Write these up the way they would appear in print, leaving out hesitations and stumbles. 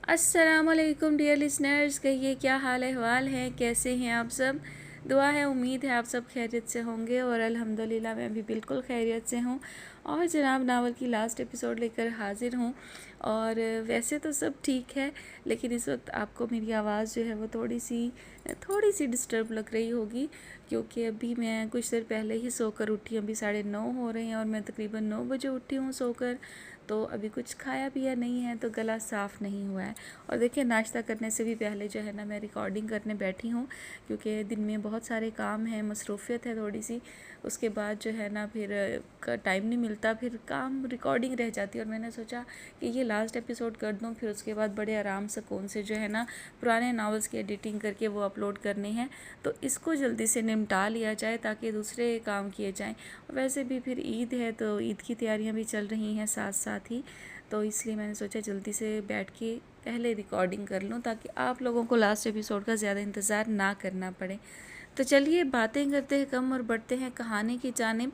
अस्सलाम वालेकुम dear listeners. कहिए क्या हाल अहवाल है, कैसे हैं आप सब। दुआ है, उम्मीद है आप सब खैरियत से होंगे और अल्हम्दुलिल्लाह मैं भी बिल्कुल खैरियत से हूँ। और जनाब नावल की लास्ट एपिसोड लेकर हाज़िर हूँ। और वैसे तो सब ठीक है, लेकिन इस वक्त आपको मेरी आवाज़ जो है वो थोड़ी सी डिस्टर्ब लग रही होगी, क्योंकि अभी मैं कुछ देर पहले ही सोकर उठी। अभी 9:30 हो रहे हैं और मैं तकरीबन 9 बजे उठी हूँ सोकर। तो अभी कुछ खाया पिया नहीं है, तो गला साफ़ नहीं हुआ है। और देखिए, नाश्ता करने से भी पहले जो है ना मैं रिकॉर्डिंग करने बैठी हूँ, क्योंकि दिन में बहुत सारे काम हैं, मसरूफ़ियत है थोड़ी सी। उसके बाद जो है ना फिर टाइम नहीं मिलता, फिर काम रिकॉर्डिंग रह जाती है। और मैंने सोचा कि ये लास्ट एपिसोड कर दूँ, फिर उसके बाद बड़े आराम सुकून से जो है ना पुराने नावल्स की एडिटिंग करके वो अपलोड करने हैं। तो इसको जल्दी से निपटा लिया जाए ताकि दूसरे काम किए जाएँ। वैसे भी फिर ईद है, तो ईद की तैयारियां भी चल रही हैं साथ साथ ही। तो इसलिए मैंने सोचा जल्दी से बैठ के पहले रिकॉर्डिंग कर लूं, ताकि आप लोगों को लास्ट एपिसोड का ज़्यादा इंतज़ार ना करना पड़े। तो चलिए, बातें करते हैं कम और बढ़ते हैं कहानी की जानिब।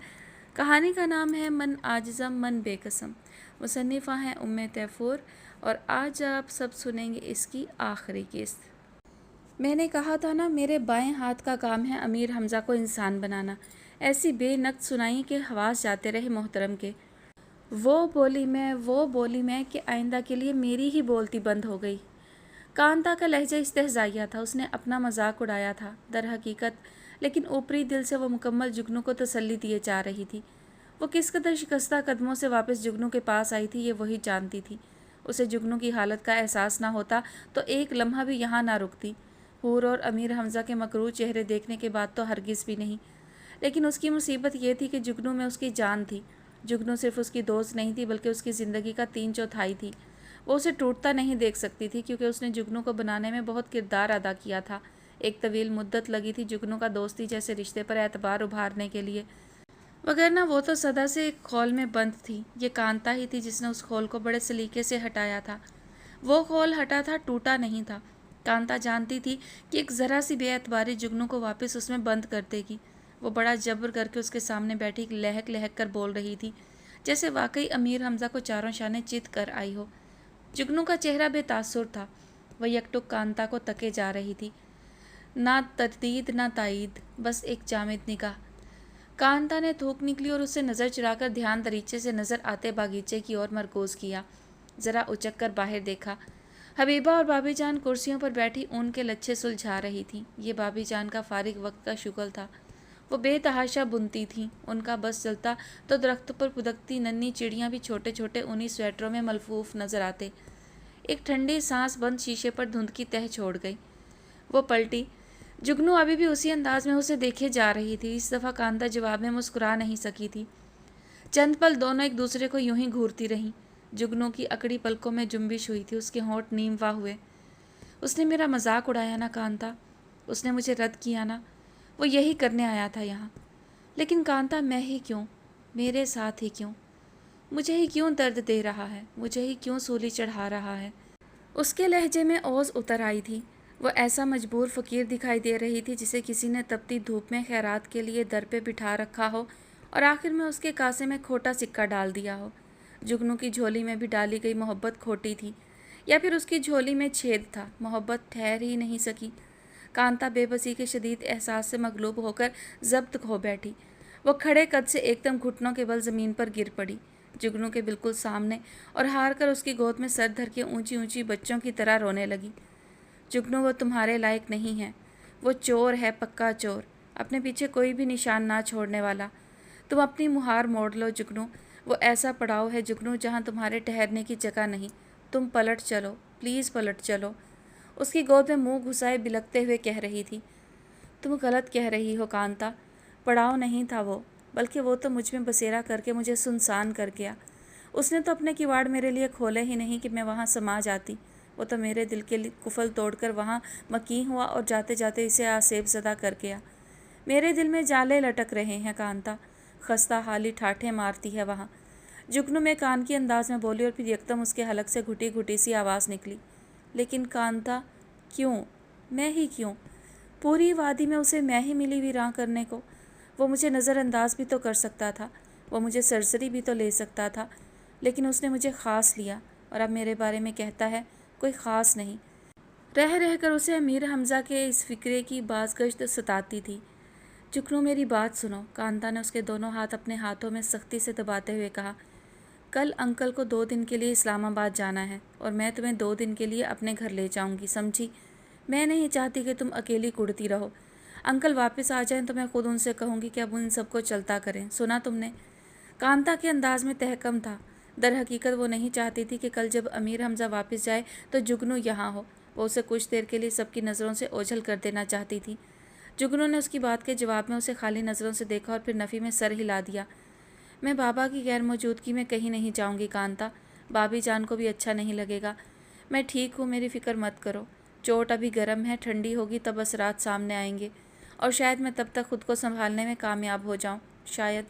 कहानी का नाम है मन आजिज़म मन बेकसम। मुसन्निफ़ा हैं उम्मे तैफूर। और आज आप सब सुनेंगे इसकी आखिरी किस्त। मैंने कहा था ना, मेरे बाएं हाथ का काम है अमीर हमज़ा को इंसान बनाना। ऐसी बेनक़्त सुनाई कि हवास जाते रहे मोहतरम के। वो बोली मैं कि आइंदा के लिए मेरी ही बोलती बंद हो गई। कांता का लहजा इस्तेहज़ाइया था, उसने अपना मजाक उड़ाया था दर हकीकत, लेकिन ऊपरी दिल से वो मुकम्मल जुगनू को तसल्ली दिए जा रही थी। वो किस कदर शिकस्ता कदमों से वापस जुगनू के पास आई थी, ये वही जानती थी। उसे जुगनू की हालत का एहसास ना होता तो एक लम्हा भी यहाँ ना रुकती। हूर और अमीर हमज़ा के मकरूर चेहरे देखने के बाद तो हरगिज़ भी नहीं। लेकिन उसकी मुसीबत ये थी कि जुगनू में उसकी जान थी। जुगनू सिर्फ उसकी दोस्त नहीं थी, बल्कि उसकी ज़िंदगी का 3/4 थी। वो उसे टूटता नहीं देख सकती थी, क्योंकि उसने जुगनू को बनाने में बहुत किरदार अदा किया था। एक तवील मुद्दत लगी थी जुगनू का दोस्ती जैसे रिश्ते पर एतबार उभारने के लिए, वगरना वो तो सदा से एक खौल में बंद थी। ये कांता ही थी जिसने उस खौल को बड़े सलीके से हटाया था। वो खौल हटा था, टूटा नहीं था। कांता जानती थी कि एक ज़रा सी बेएतबारी जुगनू को वापस उसमें बंद कर देगी। वो बड़ा जबर करके उसके सामने बैठी लहक लहक कर बोल रही थी, जैसे वाकई अमीर हमज़ा को चारों शाने चित कर आई हो। जुगनू का चेहरा बेतासुर था। वह यकटुक कांता को तके जा रही थी, ना तरदीद ना ताईद, बस एक जामिद निगाह। कांता ने थूक निकली और उससे नज़र चुराकर ध्यान दरीचे से नज़र आते बागीचे की ओर मरकूज़ किया। ज़रा उचक कर बाहर देखा। हबीबा और भाभी जान कुर्सियों पर बैठी ऊन के लच्छे सुलझा रही थीं। ये भाभी जान का फारिग वक्त का शुगल था। वो बेतहाशा बुनती थीं। उनका बस चलता तो दरख्त पर पुदकती नन्ही चिड़ियाँ भी छोटे छोटे ऊनी स्वेटरों में मलफूफ नजर आते। एक ठंडी सांस बंद शीशे पर धुंध की तह छोड़ गई। वो पलटी। जुगनू अभी भी उसी अंदाज में उसे देखे जा रही थी। इस दफ़ा कांता जवाब में मुस्कुरा नहीं सकी थी। चंद पल दोनों एक दूसरे को यूं ही घूरती रहीं। जुगनू की अकड़ी पलकों में जुम्बिश हुई थी, उसके होंठ नीमवा हुए। उसने मेरा मजाक उड़ाया ना कांता, उसने मुझे रद्द किया ना। वो यही करने आया था यहाँ। लेकिन कांता, मैं ही क्यों, मेरे साथ ही क्यों? मुझे ही क्यों दर्द दे रहा है? मुझे ही क्यों सूली चढ़ा रहा है? उसके लहजे में ओज़ उतर आई थी। वो ऐसा मजबूर फ़कीर दिखाई दे रही थी जिसे किसी ने तपती धूप में खैरात के लिए दर पे बिठा रखा हो और आखिर में उसके कासे में खोटा सिक्का डाल दिया हो। जुगनू की झोली में भी डाली गई मोहब्बत खोटी थी, या फिर उसकी झोली में छेद था, मोहब्बत ठहर ही नहीं सकी। कांता बेबसी के शदीद एहसास से मगलूब होकर ज़ब्त हो बैठी। वो खड़े कद से एकदम घुटनों के बल ज़मीन पर गिर पड़ी, जुगनू के बिल्कुल सामने, और हार कर उसकी गोद में सर धर के ऊंची ऊंची बच्चों की तरह रोने लगी। जुगनू, वो तुम्हारे लायक नहीं है। वो चोर है, पक्का चोर, अपने पीछे कोई भी निशान ना छोड़ने वाला। तुम अपनी मुहार मोड़ लो जुगनू। वो ऐसा पड़ाव है जुगनू जहाँ तुम्हारे ठहरने की जगह नहीं। तुम पलट चलो, प्लीज़ पलट चलो। उसकी गोद में मुंह घुसाए बिलखते हुए कह रही थी। तुम गलत कह रही हो कांता, पड़ाव नहीं था वो, बल्कि वो तो मुझ में बसेरा करके मुझे सुनसान कर गया। उसने तो अपने किवाड़ मेरे लिए खोले ही नहीं कि मैं वहाँ समा जाती। वो तो मेरे दिल के कुफल तोड़कर वहाँ मकीं हुआ और जाते जाते इसे आसेब ज़दा कर गया। मेरे दिल में जाले लटक रहे हैं कांता, खस्ता हाली ठाठे मारती है वहाँ। जुगनू में कान की अंदाज में बोली और फिर यकदम उसके हलक से घुटी घुटी सी आवाज़ निकली। लेकिन कांता, क्यों? मैं ही क्यों? पूरी वादी में उसे मैं ही मिली वीरां करने को। वो मुझे नज़रअंदाज भी तो कर सकता था, वो मुझे सरसरी भी तो ले सकता था, लेकिन उसने मुझे ख़ास लिया और अब मेरे बारे में कहता है کوئی خاص نہیں۔ رہ رہ کر اسے امیر حمزہ کے اس فکرے کی باز گشت ستاتی تھی۔ جگنو میری بات سنو، کانتا نے اس کے دونوں ہاتھ اپنے ہاتھوں میں سختی سے دباتے ہوئے کہا۔ کل انکل کو 2 دن کے لیے اسلام آباد جانا ہے اور میں تمہیں 2 دن کے لیے اپنے گھر لے جاؤں گی، سمجھی؟ میں نہیں چاہتی کہ تم اکیلی کڑتی رہو۔ انکل واپس آ جائیں تو میں خود ان سے کہوں گی کہ اب ان سب کو چلتا کریں، سنا تم نے؟ کانتا کے انداز میں تحکم تھا۔ در حقیقت وہ نہیں چاہتی تھی کہ کل جب امیر حمزہ واپس جائے تو جگنو یہاں ہو۔ وہ اسے کچھ دیر کے لیے سب کی نظروں سے اوجھل کر دینا چاہتی تھی۔ جگنو نے اس کی بات کے جواب میں اسے خالی نظروں سے دیکھا اور پھر نفی میں سر ہلا دیا۔ میں بابا کی غیر موجودگی میں کہیں نہیں جاؤں گی کانتا، بابی جان کو بھی اچھا نہیں لگے گا۔ میں ٹھیک ہوں، میری فکر مت کرو۔ چوٹ ابھی گرم ہے، ٹھنڈی ہوگی تب اثرات سامنے آئیں گے اور شاید میں تب تک خود کو سنبھالنے میں کامیاب ہو جاؤں، شاید۔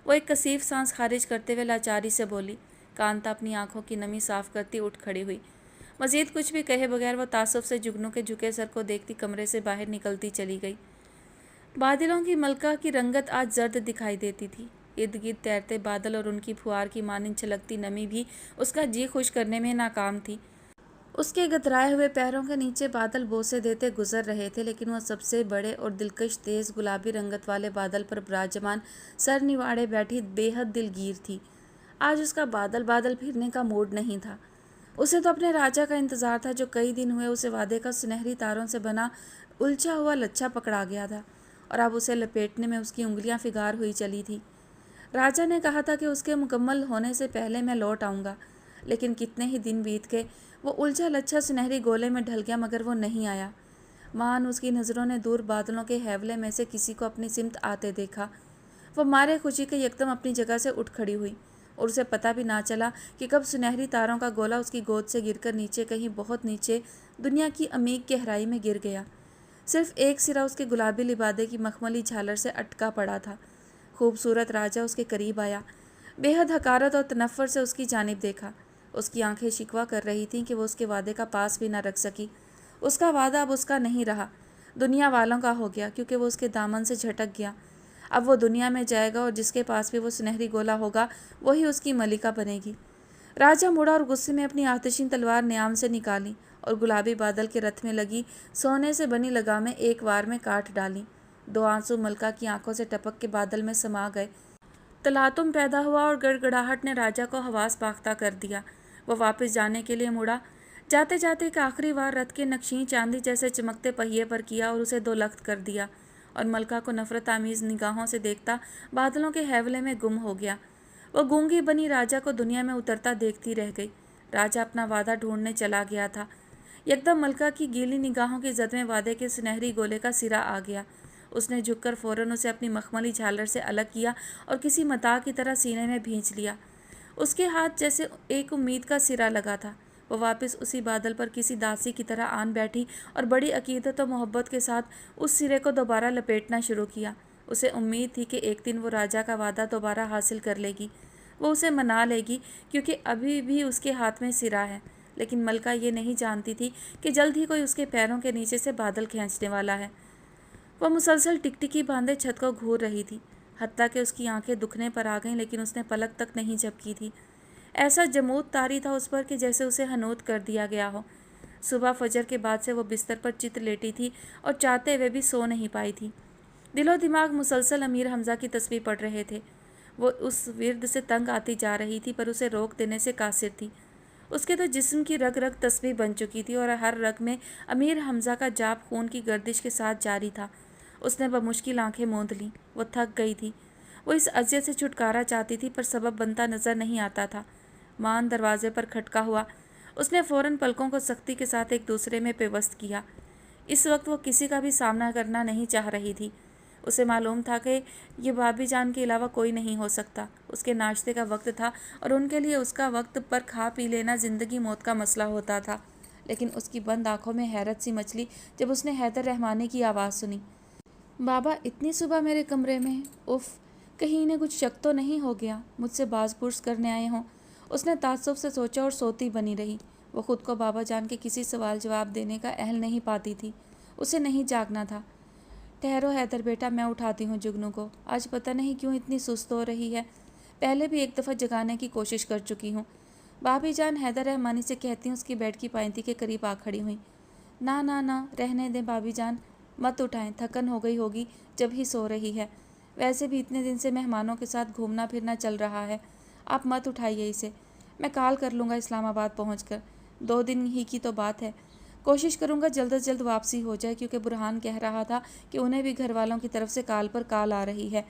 وہ ایک کثیف سانس خارج کرتے ہوئے لاچاری سے بولی۔ کانتا اپنی آنکھوں کی نمی صاف کرتی اٹھ کھڑی ہوئی۔ مزید کچھ بھی کہے بغیر وہ تعصب سے جگنو کے جھکے سر کو دیکھتی کمرے سے باہر نکلتی چلی گئی۔ بادلوں کی ملکہ کی رنگت آج زرد دکھائی دیتی تھی۔ ارد گرد تیرتے بادل اور ان کی پھوار کی مانند چھلکتی نمی بھی اس کا جی خوش کرنے میں ناکام تھی۔ اس کے گترائے ہوئے پیروں کے نیچے بادل بوسے دیتے گزر رہے تھے، لیکن وہ سب سے بڑے اور دلکش تیز گلابی رنگت والے بادل پر براجمان سر نواڑے بیٹھی بے حد دلگیر تھی۔ آج اس کا بادل بادل پھرنے کا موڈ نہیں تھا۔ اسے تو اپنے راجا کا انتظار تھا جو کئی دن ہوئے اسے وعدے کا سنہری تاروں سے بنا الجھا ہوا لچھا پکڑا گیا تھا اور اب اسے لپیٹنے میں اس کی انگلیاں فگار ہوئی چلی تھی۔ راجا نے کہا تھا کہ اس کے مکمل ہونے سے پہلے میں لوٹ آؤں گا، لیکن کتنے ہی دن بیت گئے، وہ الجھا لچھا سنہری گولے میں ڈھل گیا مگر وہ نہیں آیا۔ مان اس کی نظروں نے دور بادلوں کے ہیولے میں سے کسی کو اپنی سمت آتے دیکھا۔ وہ مارے خوشی کے یکدم اپنی جگہ سے اٹھ کھڑی ہوئی اور اسے پتہ بھی نہ چلا کہ کب سنہری تاروں کا گولا اس کی گود سے گر کر نیچے کہیں بہت نیچے دنیا کی عمیق گہرائی میں گر گیا۔ صرف ایک سرا اس کے گلابی لبادے کی مخملی جھالر سے اٹکا پڑا تھا۔ خوبصورت راجا اس کے قریب آیا، بے حد حقارت اور تنفر سے اس کی جانب دیکھا۔ اس کی آنکھیں شکوہ کر رہی تھیں کہ وہ اس کے وعدے کا پاس بھی نہ رکھ سکی۔ اس کا وعدہ اب اس کا نہیں رہا، دنیا والوں کا ہو گیا، کیونکہ وہ اس کے دامن سے جھٹک گیا۔ اب وہ دنیا میں جائے گا اور جس کے پاس بھی وہ سنہری گولا ہوگا وہی اس کی ملکہ بنے گی۔ راجا مڑا اور غصے میں اپنی آتشین تلوار نیام سے نکالی اور گلابی بادل کے رتھ میں لگی سونے سے بنی لگامیں ایک وار میں کاٹ ڈالیں۔ 2 آنسو ملکہ کی آنکھوں سے ٹپک کے بادل میں سما گئے۔ تلاتم پیدا ہوا اور گڑگڑاہٹ نے راجا کو حواس باختہ کر دیا۔ وہ واپس جانے کے لیے مڑا، جاتے جاتے ایک آخری وار رتھ کے نقشیں چاندی جیسے چمکتے پہیے پر کیا اور اسے 2 لخت کر دیا، اور ملکہ کو نفرت آمیز نگاہوں سے دیکھتا بادلوں کے ہیولے میں گم ہو گیا۔ وہ گونگی بنی راجا کو دنیا میں اترتا دیکھتی رہ گئی۔ راجا اپنا وعدہ ڈھونڈنے چلا گیا تھا۔ یکدم ملکہ کی گیلی نگاہوں کی زد میں وعدے کے سنہری گولے کا سرا آ گیا۔ اس نے جھک کر فوراً اسے اپنی مخملی جھالر سے الگ کیا اور کسی متاع کی طرح سینے میں بھینچ لیا۔ اس کے ہاتھ جیسے ایک امید کا سرا لگا تھا۔ وہ واپس اسی بادل پر کسی داسی کی طرح آن بیٹھی اور بڑی عقیدت و محبت کے ساتھ اس سرے کو دوبارہ لپیٹنا شروع کیا۔ اسے امید تھی کہ ایک دن وہ راجا کا وعدہ دوبارہ حاصل کر لے گی، وہ اسے منا لے گی، کیونکہ ابھی بھی اس کے ہاتھ میں سرا ہے۔ لیکن ملکہ یہ نہیں جانتی تھی کہ جلد ہی کوئی اس کے پیروں کے نیچے سے بادل کھینچنے والا ہے۔ وہ مسلسل ٹکٹکی باندھے چھت کو گھور رہی تھی، حتیٰ کہ اس کی آنکھیں دکھنے پر آ گئیں، لیکن اس نے پلک تک نہیں جھپکی تھی۔ ایسا جمود طاری تھا اس پر کہ جیسے اسے حنوط کر دیا گیا ہو۔ صبح فجر کے بعد سے وہ بستر پر چت لیٹی تھی اور چاہتے ہوئے بھی سو نہیں پائی تھی۔ دل و دماغ مسلسل امیر حمزہ کی تسبیح پڑھ رہے تھے۔ وہ اس ورد سے تنگ آتی جا رہی تھی پر اسے روک دینے سے قاصر تھی۔ اس کے تو جسم کی رگ رگ تسبیح بن چکی تھی اور ہر رگ میں امیر حمزہ کا جاپ خون کی گردش کے ساتھ جاری تھا۔ اس نے بمشکل آنکھیں موند لیں، وہ تھک گئی تھی۔ وہ اس اذیت سے چھٹکارا چاہتی تھی پر سبب بنتا نظر نہیں آتا تھا۔ مان دروازے پر کھٹکا ہوا۔ اس نے فوراً پلکوں کو سختی کے ساتھ ایک دوسرے میں پیوست کیا۔ اس وقت وہ کسی کا بھی سامنا کرنا نہیں چاہ رہی تھی۔ اسے معلوم تھا کہ یہ بابی جان کے علاوہ کوئی نہیں ہو سکتا۔ اس کے ناشتے کا وقت تھا اور ان کے لیے اس کا وقت پر کھا پی لینا زندگی موت کا مسئلہ ہوتا تھا، لیکن اس کی بند آنکھوں میں حیرت سی مچلی جب اس نے حیدر رحمانی کی آواز سنی۔ بابا اتنی صبح میرے کمرے میں؟ اف، کہیں انہیں کچھ شک تو نہیں ہو گیا، مجھ سے باز پرس کرنے آئے ہوں۔ اس نے تعصب سے سوچا اور سوتی بنی رہی۔ وہ خود کو بابا جان کے کسی سوال جواب دینے کا اہل نہیں پاتی تھی۔ اسے نہیں جاگنا تھا۔ ٹھہرو حیدر بیٹا، میں اٹھاتی ہوں جگنو کو، آج پتہ نہیں کیوں اتنی سست ہو رہی ہے۔ پہلے بھی ایک دفعہ جگانے کی کوشش کر چکی ہوں۔ भाभी जान हैदर रहमानी से कहती हूँ उसकी बेड की पायंती के करीब आ खड़ी हुई। ना ना ना, रहने दें भाभी जान, मत उठाएं, थकन हो गई होगी जब ही सो रही है। वैसे भी इतने दिन से मेहमानों के साथ घूमना फिरना चल रहा है, आप मत उठाइए इसे। मैं कॉल कर लूँगा इस्लामाबाद पहुँचकर, 2 दिन ही की तो बात है। कोशिश करूँगा जल्द से जल्द वापसी हो जाए, क्योंकि बुरहान कह रहा था कि उन्हें भी घर वालों की तरफ से कॉल पर कॉल आ रही है।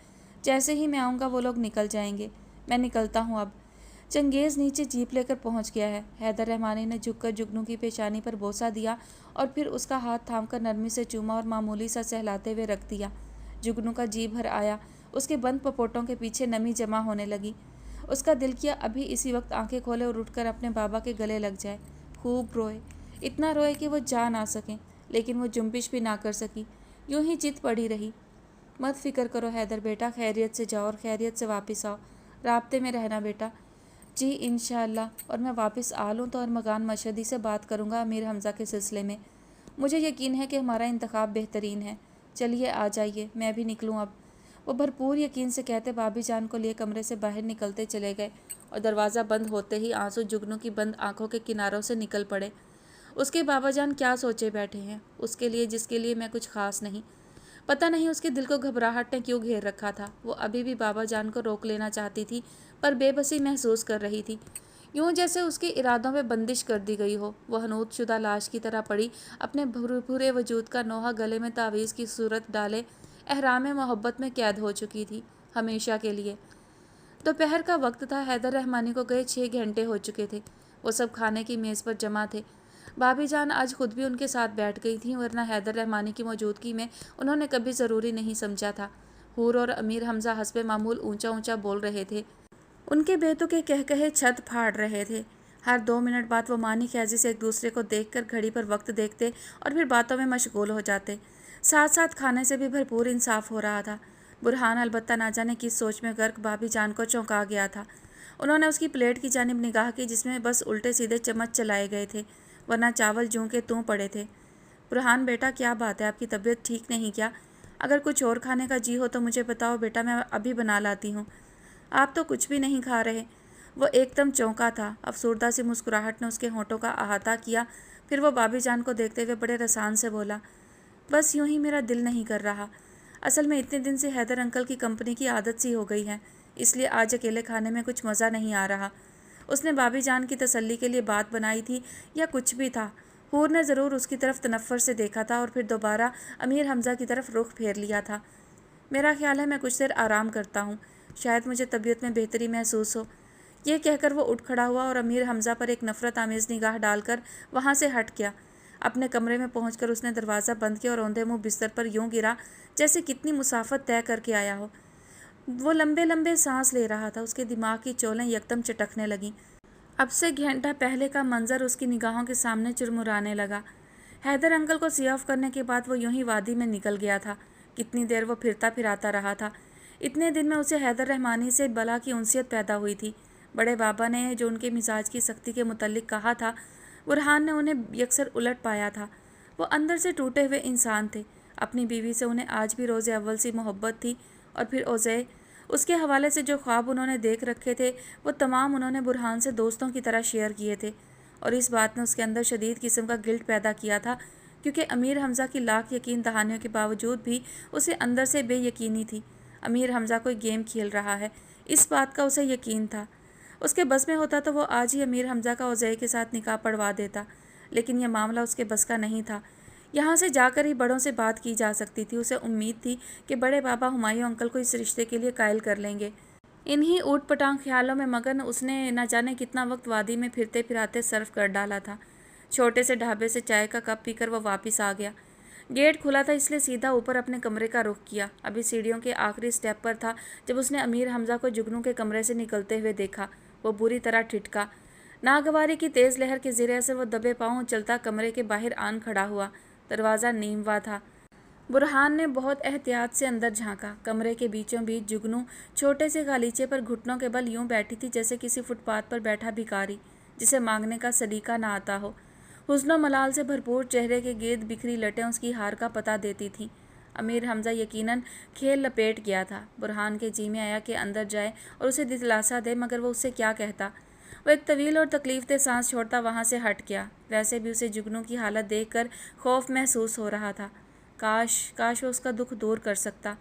जैसे ही मैं आऊँगा वो लोग निकल जाएंगे। मैं निकलता हूँ अब। चंगेज़ नीचे जीप लेकर पहुंच गया है। हैदर रहमानी ने झुककर जुगनू की पेशानी पर बोसा दिया और फिर उसका हाथ थामकर नरमी से चूमा और मामूली सा सहलाते हुए रख दिया। जुगनू का जी भर आया, उसके बंद पपोटों के पीछे नमी जमा होने लगी। उसका दिल किया अभी इसी वक्त आंखें खोले और उठकर अपने बाबा के गले लग जाए। खूब रोए, इतना रोए कि वो जा ना सकें, लेकिन वो जुम्बिश भी ना कर सकी, यूं ही चित पड़ी रही। मत फिक्र करो हैदर बेटा, खैरियत से जाओ और खैरियत से वापस आओ, राब्ते में रहना बेटा। जी इंशाअल्लाह, और मैं वापस आ लूँ तो और मकान मशहदी से बात करूँगा अमीर हमज़ा के सिलसिले में। मुझे यकीन है कि हमारा इंतखाब बेहतरीन है। चलिए आ जाइए, मैं भी निकलूँ अब। वो भरपूर यकीन से कहते भाभी जान को लिए कमरे से बाहर निकलते चले गए और दरवाज़ा बंद होते ही आंसू जुगनू की बंद आंखों के किनारों से निकल पड़े। उसके बाबा जान क्या सोचे बैठे हैं उसके लिए, जिसके लिए मैं कुछ खास नहीं। पता नहीं उसके दिल को घबराहट ने क्यों घेर रखा था। वो अभी भी बाबा जान को रोक लेना चाहती थी, पर बेबसी महसूस कर रही थी, यूं जैसे उसके इरादों में बंदिश कर दी गई हो। वह हनूतशुदा लाश की तरह पड़ी, अपने भूरे वजूद का नोहा गले में तावीज़ की सूरत डाले एहराम मोहब्बत में कैद हो चुकी थी, हमेशा के लिए। दोपहर का वक्त था, हैदर रहमानी को गए 6 घंटे हो चुके थे। वो सब खाने की मेज़ पर जमा थे। भाभी जान आज खुद भी उनके साथ बैठ गई थीं, वरना हैदर रहमानी की मौजूदगी में उन्होंने कभी ज़रूरी नहीं समझा था। हूर और अमीर हमज़ा हस्बे मामूल ऊंचा ऊंचा बोल रहे थे। उनके बेतुके कहकहे छत फाड़ रहे थे। हर 2 मिनट बाद वो मानी ख्याजी से एक दूसरे को देखकर घड़ी पर वक्त देखते और फिर बातों में मशगूल हो जाते। साथ साथ खाने से भी भरपूर इंसाफ हो रहा था। बुरहान अलबत्ता ना जाने किस सोच में गर्क भाभी जान को चौंका गया था। उन्होंने उसकी प्लेट की जानिब निगाह की, जिसमें बस उल्टे सीधे चम्मच चलाए गए थे, वरना चावल जूं के तूं पड़े थे। बुरहान बेटा क्या बात है, आपकी तबीयत ठीक नहीं क्या? अगर कुछ और खाने का जी हो तो मुझे बताओ बेटा, मैं अभी बना लाती हूँ। आप तो कुछ भी नहीं खा रहे। वो एकदम चौंका था। अफसुर्दा सी मुस्कुराहट ने उसके होंठों का अहाता किया। फिर वो भाभी जान को देखते हुए बड़े रसान से बोला, बस यूं ही मेरा दिल नहीं कर रहा। असल में इतने दिन से हैदर अंकल की कंपनी की आदत सी हो गई है, इसलिए आज अकेले खाने में कुछ मज़ा नहीं आ रहा। उसने भाभी जान की तसल्ली के लिए बात बनाई थी या कुछ भी था। हूर ने ज़रूर उसकी तरफ तनफ़्फ़ुर से देखा था और फिर दोबारा अमीर हमज़ा की तरफ रुख फेर लिया था। मेरा ख्याल है मैं कुछ देर आराम करता हूँ, शायद मुझे तबीयत में बेहतरी महसूस हो। ये कहकर वो उठ खड़ा हुआ और अमीर हमज़ा पर एक नफ़रत आमेज़ निगाह डालकर वहाँ से हट गया। अपने कमरे में पहुंचकर उसने दरवाज़ा बंद किया और औंधे मुँह बिस्तर पर यूं गिरा जैसे कितनी मुसाफत तय करके आया हो। वो लंबे लंबे सांस ले रहा था। उसके दिमाग की चौलें यकदम चटकने लगीं। अब से घंटा पहले का मंजर उसकी निगाहों के सामने चुरमुराने लगा। हैदर अंकल को सी ऑफ करने के बाद वो यूं ही वादी में निकल गया था। कितनी देर वो फिरता फिराता रहा था। इतने दिन में उसे हैदर रहमानी से बला की उनसियत पैदा हुई थी। बड़े बाबा ने जो उनके मिजाज की सख्ती के मुतल्लिक कहा था, बुरहान ने उन्हें यकसर उलट पाया था। वो अंदर से टूटे हुए इंसान थे। अपनी बीवी से उन्हें आज भी रोज़े अव्वल सी मोहब्बत थी। और फिर ओज़े, उसके हवाले से जो ख्वाब उन्होंने देख रखे थे वो तमाम उन्होंने बुरहान से दोस्तों की तरह शेयर किए थे। और इस बात ने उसके अंदर शदीद किस्म का गिल्ट पैदा किया था, क्योंकि अमीर हमज़ा की लाख यकीन दहानियों के बावजूद भी उसे अंदर से बेयकीनी थी। अमीर हमज़ा कोई गेम खेल रहा है, इस बात का उसे यकीन था। उसके बस में होता तो वो आज ही अमीर हमज़ा का ओज़े के साथ निकाह पढ़वा देता, लेकिन यह मामला उसके बस का नहीं था। यहाँ से जाकर ही बड़ों से बात की जा सकती थी। उसे उम्मीद थी कि बड़े बाबा हुमायूं अंकल को इस रिश्ते के लिए कायल कर लेंगे। इन्हीं ऊट पटांग ख्यालों में मगन उसने न जाने कितना वक्त वादी में फिरते फिराते सर्व कर डाला था। छोटे से ढाबे से चाय का कप पीकर वह वापस आ गया। गेट खुला था, इसलिए सीधा ऊपर अपने कमरे का रुख किया। अभी सीढ़ियों के आखिरी स्टेप पर था जब उसने अमीर हमज़ा को जुगनू के कमरे से निकलते हुए देखा। वो बुरी तरह ठिठका। नागवारी की तेज़ लहर के ज़रिए से वो दबे पाँव चलता कमरे के बाहर आन खड़ा हुआ। दरवाज़ा नीमवा था। बुरहान ने बहुत एहतियात से अंदर झांका। कमरे के बीचों बीच जुगनू छोटे से गालीचे पर घुटनों के बल यूं बैठी थी जैसे किसी फुटपाथ पर बैठा भिखारी जिसे मांगने का सलीका ना आता हो। हुस्न मलाल से भरपूर चेहरे के गिर्द बिखरी लटें उसकी हार का पता देती थीं। अमीर हमज़ा यकीनन खेल लपेट गया था। बुरहान के जी में आया कि अंदर जाए और उसे दिलासा दे, मगर वो उससे क्या कहता। وہ ایک طویل اور تکلیف دہ سانس چھوڑتا وہاں سے ہٹ گیا۔ ویسے بھی اسے جگنو کی حالت دیکھ کر خوف محسوس ہو رہا تھا۔ کاش وہ اس کا دکھ دور کر سکتا۔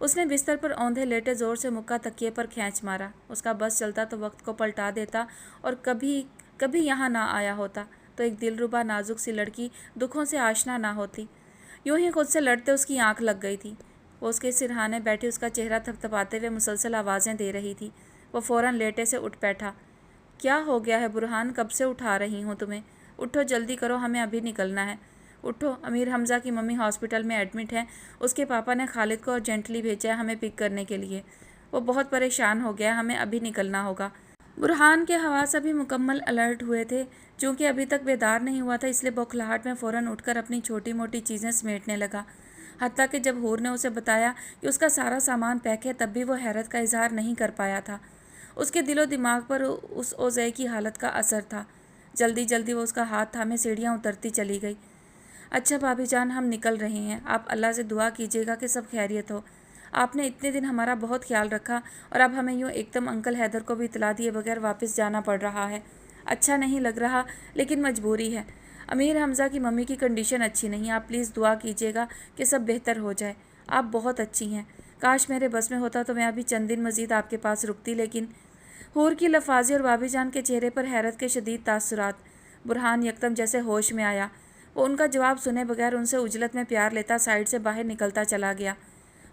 اس نے بستر پر اوندھے لیٹے زور سے مکہ تکیے پر کھینچ مارا۔ اس کا بس چلتا تو وقت کو پلٹا دیتا اور کبھی یہاں نہ آیا ہوتا تو ایک دلربا نازک سی لڑکی دکھوں سے آشنا نہ ہوتی۔ یوں ہی خود سے لڑتے اس کی آنکھ لگ گئی تھی۔ وہ اس کے سرہانے بیٹھی اس کا چہرہ تھپتھپاتے ہوئے مسلسل آوازیں دے رہی تھی۔ وہ فوراً لیٹے سے اٹھ بیٹھا۔ کیا ہو گیا ہے برہان؟ کب سے اٹھا رہی ہوں تمہیں؟ اٹھو جلدی کرو، ہمیں ابھی نکلنا ہے۔ اٹھو، امیر حمزہ کی ممی ہاسپٹل میں ایڈمٹ ہیں۔ اس کے پاپا نے خالد کو ارجنٹلی بھیجا ہے ہمیں پک کرنے کے لیے۔ وہ بہت پریشان ہو گیا ہے، ہمیں ابھی نکلنا ہوگا۔ برہان کے حواس ابھی مکمل الرٹ ہوئے تھے۔ چونکہ ابھی تک بیدار نہیں ہوا تھا اس لیے بوکھلاہٹ میں فوراً اٹھ کر اپنی چھوٹی موٹی چیزیں سمیٹنے لگا۔ حتیٰ کہ جب حور نے اسے بتایا کہ اس کا سارا سامان پیک ہے تب بھی وہ حیرت کا اظہار نہیں کر پایا تھا۔ اس کے دل و دماغ پر اس اوضاع کی حالت کا اثر تھا۔ جلدی جلدی وہ اس کا ہاتھ تھامے سیڑھیاں اترتی چلی گئی۔ اچھا بھابھی جان، ہم نکل رہے ہیں۔ آپ اللہ سے دعا کیجیے گا کہ سب خیریت ہو۔ آپ نے اتنے دن ہمارا بہت خیال رکھا اور اب ہمیں یوں ایک دم انکل حیدر کو بھی اطلاع دیے بغیر واپس جانا پڑ رہا ہے۔ اچھا نہیں لگ رہا لیکن مجبوری ہے۔ امیر حمزہ کی ممی کی کنڈیشن اچھی نہیں، آپ پلیز دعا کیجیے گا کہ سب بہتر ہو جائے۔ آپ بہت اچھی ہیں، کاش میرے بس میں ہوتا تو میں ابھی چند دن مزید آپ کے پاس رکتی، لیکن حور کی لفاظی اور بھابھی جان کے چہرے پر حیرت کے شدید تاثرات۔ برہان یکدم جیسے ہوش میں آیا۔ وہ ان کا جواب سنے بغیر ان سے عجلت میں پیار لیتا سائڈ سے باہر نکلتا چلا گیا۔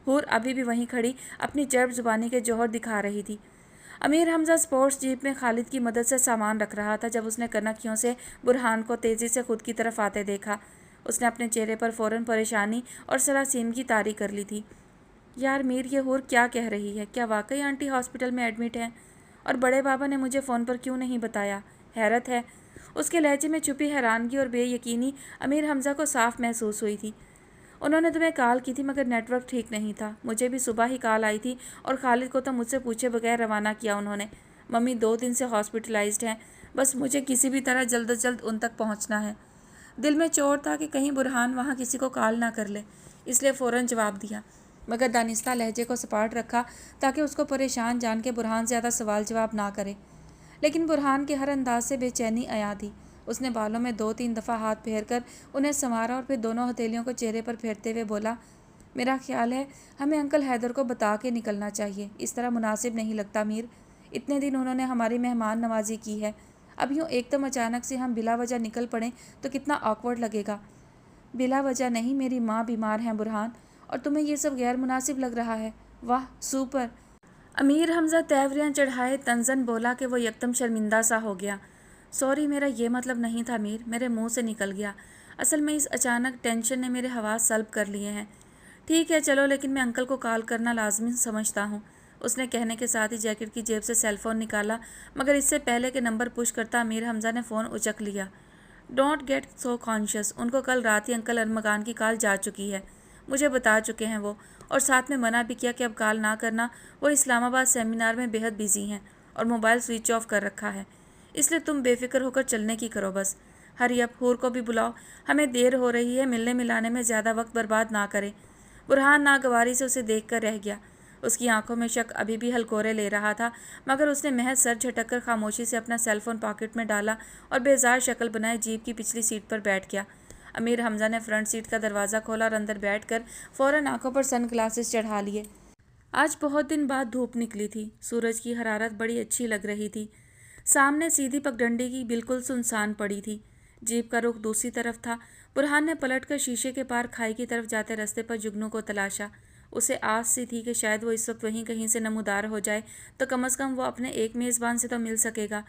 حور ابھی بھی وہیں کھڑی اپنی چرب زبانی کے جوہر دکھا رہی تھی۔ امیر حمزہ اسپورٹس جیپ میں خالد کی مدد سے سامان رکھ رہا تھا جب اس نے کنکھیوں سے برہان کو تیزی سے خود کی طرف آتے دیکھا۔ اس نے اپنے چہرے پر فوراً پریشانی اور سراسیمگی طاری کر لی تھی۔ یار میر، یہ حور کیا کہہ رہی ہے؟ کیا واقعی آنٹی ہاسپٹل میں ایڈمٹ ہیں؟ اور بڑے بابا نے مجھے فون پر کیوں نہیں بتایا؟ حیرت ہے۔ اس کے لہجے میں چھپی حیرانگی اور بے یقینی امیر حمزہ کو صاف محسوس ہوئی تھی۔ انہوں نے تمہیں کال کی تھی مگر نیٹ ورک ٹھیک نہیں تھا۔ مجھے بھی صبح ہی کال آئی تھی اور خالد کو تو مجھ سے پوچھے بغیر روانہ کیا انہوں نے۔ ممی 2 دن سے ہاسپٹلائزڈ ہیں، بس مجھے کسی بھی طرح جلد از جلد ان تک پہنچنا ہے۔ دل میں چور تھا کہ کہیں برہان وہاں کسی کو کال نہ کر لے، اس لیے فوراً جواب دیا، مگر دانستہ لہجے کو سپاٹ رکھا تاکہ اس کو پریشان جان کے برہان زیادہ سوال جواب نہ کرے۔ لیکن برہان کے ہر انداز سے بے چینی عیاں تھی۔ اس نے بالوں میں 2-3 دفعہ ہاتھ پھیر کر انہیں سنوارا اور پھر دونوں ہتھیلیوں کو چہرے پر پھیرتے ہوئے بولا، میرا خیال ہے ہمیں انکل حیدر کو بتا کے نکلنا چاہیے، اس طرح مناسب نہیں لگتا میر۔ اتنے دن انہوں نے ہماری مہمان نوازی کی ہے، اب یوں ایک دم اچانک سے ہم بلا وجہ نکل پڑیں تو کتنا آکورڈ لگے گا۔ بلا وجہ نہیں، میری ماں بیمار ہیں برہان، اور تمہیں یہ سب غیر مناسب لگ رہا ہے؟ واہ سوپر! امیر حمزہ تیوریاں چڑھائے طنزاً بولا کہ وہ یکدم شرمندہ سا ہو گیا۔ سوری، میرا یہ مطلب نہیں تھا میر، میرے منہ سے نکل گیا۔ اصل میں اس اچانک ٹینشن نے میرے حواس سلب کر لیے ہیں۔ ٹھیک ہے چلو، لیکن میں انکل کو کال کرنا لازمی سمجھتا ہوں۔ اس نے کہنے کے ساتھ ہی جیکٹ کی جیب سے سیل فون نکالا، مگر اس سے پہلے کہ نمبر پش کرتا امیر حمزہ نے فون اچک لیا۔ ڈونٹ گیٹ سو کانشیس، ان کو کل رات ہی انکل ارمغان کی کال جا چکی ہے، مجھے بتا چکے ہیں وہ، اور ساتھ میں منع بھی کیا کہ اب کال نہ کرنا، وہ اسلام آباد سیمینار میں بے حد بزی ہیں اور موبائل سوئچ آف کر رکھا ہے، اس لیے تم بے فکر ہو کر چلنے کی کرو بس۔ ہری اپ، حور کو بھی بلاؤ، ہمیں دیر ہو رہی ہے، ملنے ملانے میں زیادہ وقت برباد نہ کرے۔ برہان ناگواری سے اسے دیکھ کر رہ گیا۔ اس کی آنکھوں میں شک ابھی بھی ہلکورے لے رہا تھا، مگر اس نے محض سر جھٹک کر خاموشی سے اپنا سیل فون پاکٹ میں ڈالا اور بیزار شکل بنائے جیپ کی پچھلی سیٹ پر بیٹھ گیا۔ امیر حمزہ نے فرنٹ سیٹ کا دروازہ کھولا اور اندر بیٹھ کر فوراً آنکھوں پر سن گلاسز چڑھا لیے۔ آج بہت دن بعد دھوپ نکلی تھی، سورج کی حرارت بڑی اچھی لگ رہی تھی۔ سامنے سیدھی پگڈنڈی کی بالکل سنسان پڑی تھی، جیپ کا رخ دوسری طرف تھا۔ برہان نے پلٹ کر شیشے کے پار کھائی کی طرف جاتے راستے پر جگنو کو تلاشا۔ اسے آس سی تھی کہ شاید وہ اس وقت وہیں کہیں سے نمودار ہو جائے تو کم از کم وہ اپنے ایک میزبان سے تو مل سکے گا،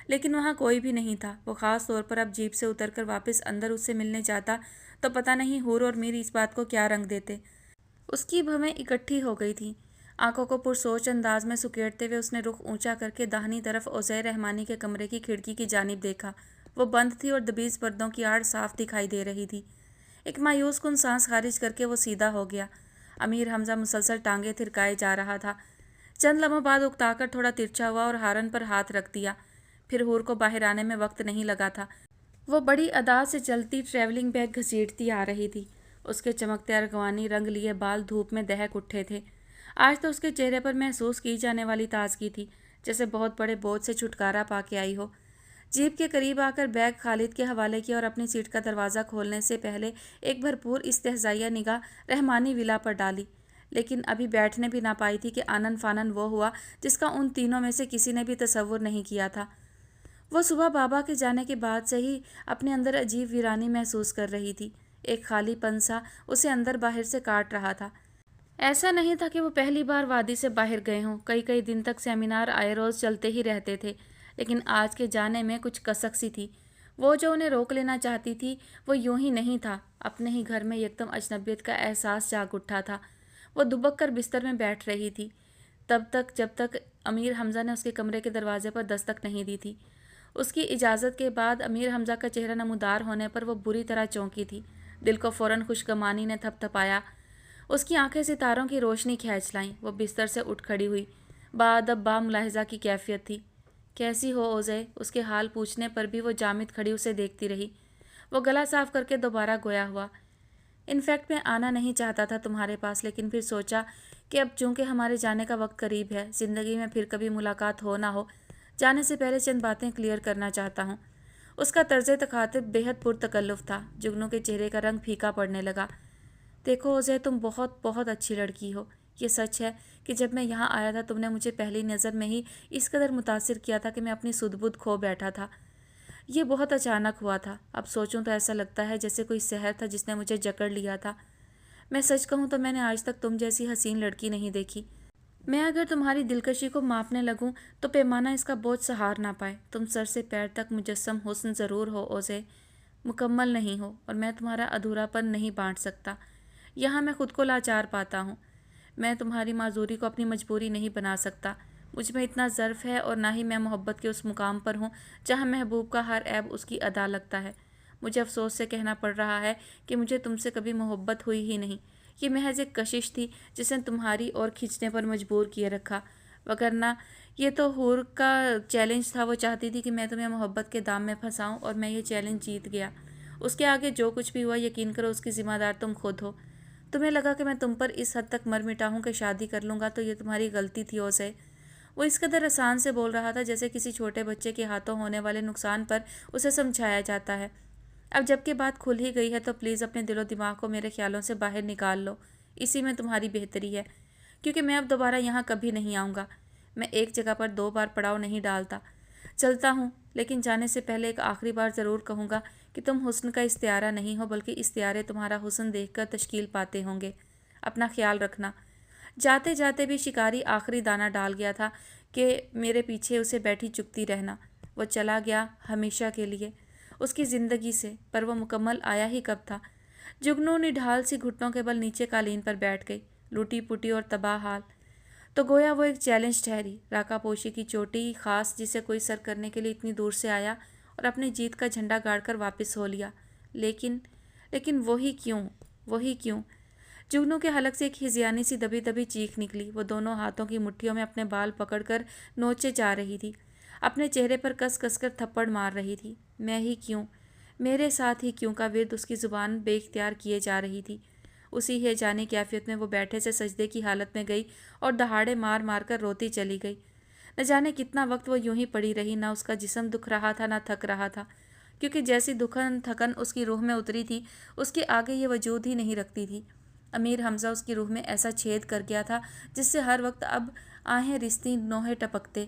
لیکن وہاں کوئی بھی نہیں تھا۔ وہ خاص طور پر اب جیپ سے اتر کر واپس اندر اس سے ملنے جاتا تو پتہ نہیں حور اور میر اس بات کو کیا رنگ دیتے۔ اس کی بھویں اکٹھی ہو گئی تھیں۔ آنکھوں کو پرسوچ انداز میں سکیڑتے ہوئے اس نے رخ اونچا کر کے داہنی طرف اوضاع رحمانی کے کمرے کی کھڑکی کی جانب دیکھا۔ وہ بند تھی اور دبیز پردوں کی آڑ صاف دکھائی دے رہی تھی۔ ایک مایوس کن سانس خارج کر کے وہ سیدھا ہو گیا۔ امیر حمزہ مسلسل ٹانگیں تھرکائے جا رہا تھا۔ چند لمحوں بعد اکتا کر تھوڑا ترچھا ہوا اور ہارن پر ہاتھ رکھ دیا۔ پھر حور کو باہر آنے میں وقت نہیں لگا تھا۔ وہ بڑی ادا سے چلتی ٹریولنگ بیگ گھسیٹتی آ رہی تھی۔ اس کے چمکتے ارغوانی رنگ لیے بال دھوپ میں دہک اٹھے تھے۔ آج تو اس کے چہرے پر محسوس کی جانے والی تازگی تھی، जैसे बहुत बड़े बोझ से छुटकारा पा के आई हो। जीप के करीब आकर बैग खालिद के हवाले किया और अपनी सीट का दरवाज़ा खोलने से पहले एक भरपूर इस्तेहज़ाइया निगाह रहमानी विला पर डाली। लेकिन अभी बैठने भी ना पाई थी कि आनन फानन वो हुआ जिसका उन तीनों में से किसी ने भी तसव्वुर नहीं किया था। वो सुबह बाबा के जाने के बाद से ही अपने अंदर अजीब वीरानी महसूस कर रही थी। एक खालीपन सा उसे अंदर बाहर से काट रहा था। ऐसा नहीं था कि वो पहली बार वादी से बाहर गए हों, कई कई दिन तक सेमिनार आए रोज़ चलते ही रहते थे, लेकिन आज के जाने में कुछ कसक सी थी। वो जो उन्हें रोक लेना चाहती थी वो यूं ही नहीं था, अपने ही घर में एकदम अजनबियत का एहसास जाग उठा था। वो दुबक कर बिस्तर में बैठ रही थी तब तक जब तक अमीर हमज़ा ने उसके कमरे के दरवाजे पर दस्तक नहीं दी थी। उसकी इजाज़त के बाद अमीर हमज़ा का चेहरा नमूदार होने पर वो बुरी तरह चौंकी थी। दिल को फ़ौरन खुशगमानी ने थपथपाया। उसकी आंखें सितारों की रोशनी खींच लाईं। वो बिस्तर से उठ खड़ी हुई। बाअदब बामुलाहिज़ा की कैफियत थी। कैसी हो ओज़े? उसके हाल पूछने पर भी वो जामिद खड़ी उसे देखती रही। वो गला साफ करके दोबारा गोया हुआ। इनफैक्ट मैं आना नहीं चाहता था तुम्हारे पास, लेकिन फिर सोचा कि अब चूंकि हमारे जाने का वक्त करीब है, ज़िंदगी में फिर कभी मुलाकात हो ना हो, जाने से पहले चंद बातें क्लियर करना चाहता हूँ। उसका तर्ज तखातिब बेहद पुरतकल्लुफ़ था। जुगनू के चेहरे का रंग फीका पड़ने लगा। देखो ओज़े, तुम बहुत बहुत अच्छी लड़की हो। ये सच है कि जब मैं यहाँ आया था तुमने मुझे पहली नज़र में ही इस कदर मुतासिर किया था कि मैं अपनी सुध-बुध खो बैठा था। ये बहुत अचानक हुआ था। अब सोचूं तो ऐसा लगता है जैसे कोई सहर था जिसने मुझे जकड़ लिया था। मैं सच कहूँ तो मैंने आज तक तुम जैसी हसीन लड़की नहीं देखी। मैं अगर तुम्हारी दिलकशी को मापने लगूं तो पैमाना इसका बोझ सहार ना पाए। तुम सर से पैर तक मुजस्सम हुस्न ज़रूर हो ओज़े, मुकम्मल नहीं हो, और मैं तुम्हारा अधूरापन नहीं बांट सकता। यहाँ मैं खुद को लाचार पाता हूँ। मैं तुम्हारी माजूरी को अपनी मजबूरी नहीं बना सकता। मुझ में इतना ज़र्फ़ है और ना ही मैं मोहब्बत के उस मुकाम पर हूँ जहाँ महबूब का हर ऐब उसकी अदा लगता है। मुझे अफसोस से कहना पड़ रहा है कि मुझे तुमसे कभी मोहब्बत हुई ही नहीं। ये महज एक कशिश थी जिसने तुम्हारी ओर खींचने पर मजबूर किए रखा, वगरना ये तो हूर का चैलेंज था। वो चाहती थी कि मैं तुम्हें मोहब्बत के दाम में फंसाऊं और मैं ये चैलेंज जीत गया। उसके आगे जो कुछ भी हुआ यकीन करो उसकी ज़िम्मेदार तुम खुद हो। तुम्हें लगा कि मैं तुम पर इस हद तक मर मिटा हूँ कि शादी कर लूँगा, तो ये तुम्हारी गलती थी ओज़े। वो इस कदर आसान से बोल रहा था जैसे किसी छोटे बच्चे के हाथों होने वाले नुकसान पर उसे समझाया जाता है। अब जबकि बात खुल ही गई है तो प्लीज़ अपने दिलो दिमाग को मेरे ख्यालों से बाहर निकाल लो। इसी में तुम्हारी बेहतरी है, क्योंकि मैं अब दोबारा यहाँ कभी नहीं आऊँगा। मैं एक जगह पर 2 बार पड़ाव नहीं डालता। चलता हूँ, लेकिन जाने से पहले एक आखिरी बार ज़रूर कहूँगा कि तुम हुस्न का इस्तियारा नहीं हो, बल्कि इस्तियारे तुम्हारा हुस्न देखकर तश्कील पाते होंगे। अपना ख्याल रखना। जाते जाते भी शिकारी आखिरी दाना डाल गया था कि मेरे पीछे उसे बैठी चुपती रहना। वो चला गया हमेशा के लिए उसकी ज़िंदगी से, पर वो मुकम्मल आया ही कब था। जुगनू निढाल सी घुटनों के बल नीचे कालीन पर बैठ गई, लूटी पुटी और तबाह हाल। तो गोया वो एक चैलेंज ठहरी, राका पोशी की चोटी खास जिसे कोई सर करने के लिए इतनी दूर से आया और अपनी जीत का झंडा गाड़कर वापस हो लिया। लेकिन लेकिन वही क्यों? जुगनू के हलक से एक हिज़यानी सी दबी दबी चीख निकली। वो दोनों हाथों की मुट्ठियों में अपने बाल पकड़कर नोचे जा रही थी, अपने चेहरे पर कस कस कर थप्पड़ मार रही थी। मैं ही क्यों, मेरे साथ ही क्यों का विर्द उसकी ज़ुबान बेख्तियार किए जा रही थी। उसी है जाने कैफियत में वो बैठे से सजदे की हालत में गई और दहाड़े मार मार कर रोती चली गई। न जाने कितना वक्त वो यूं ही पड़ी रही। ना उसका जिस्म दुख रहा था ना थक रहा था, क्योंकि जैसी दुखन थकन उसकी रूह में उतरी थी उसके आगे ये वजूद ही नहीं रखती थी। अमीर हमज़ा उसकी रूह में ऐसा छेद कर गया था जिससे हर वक्त अब आहें रिश्ती नोहे टपकते।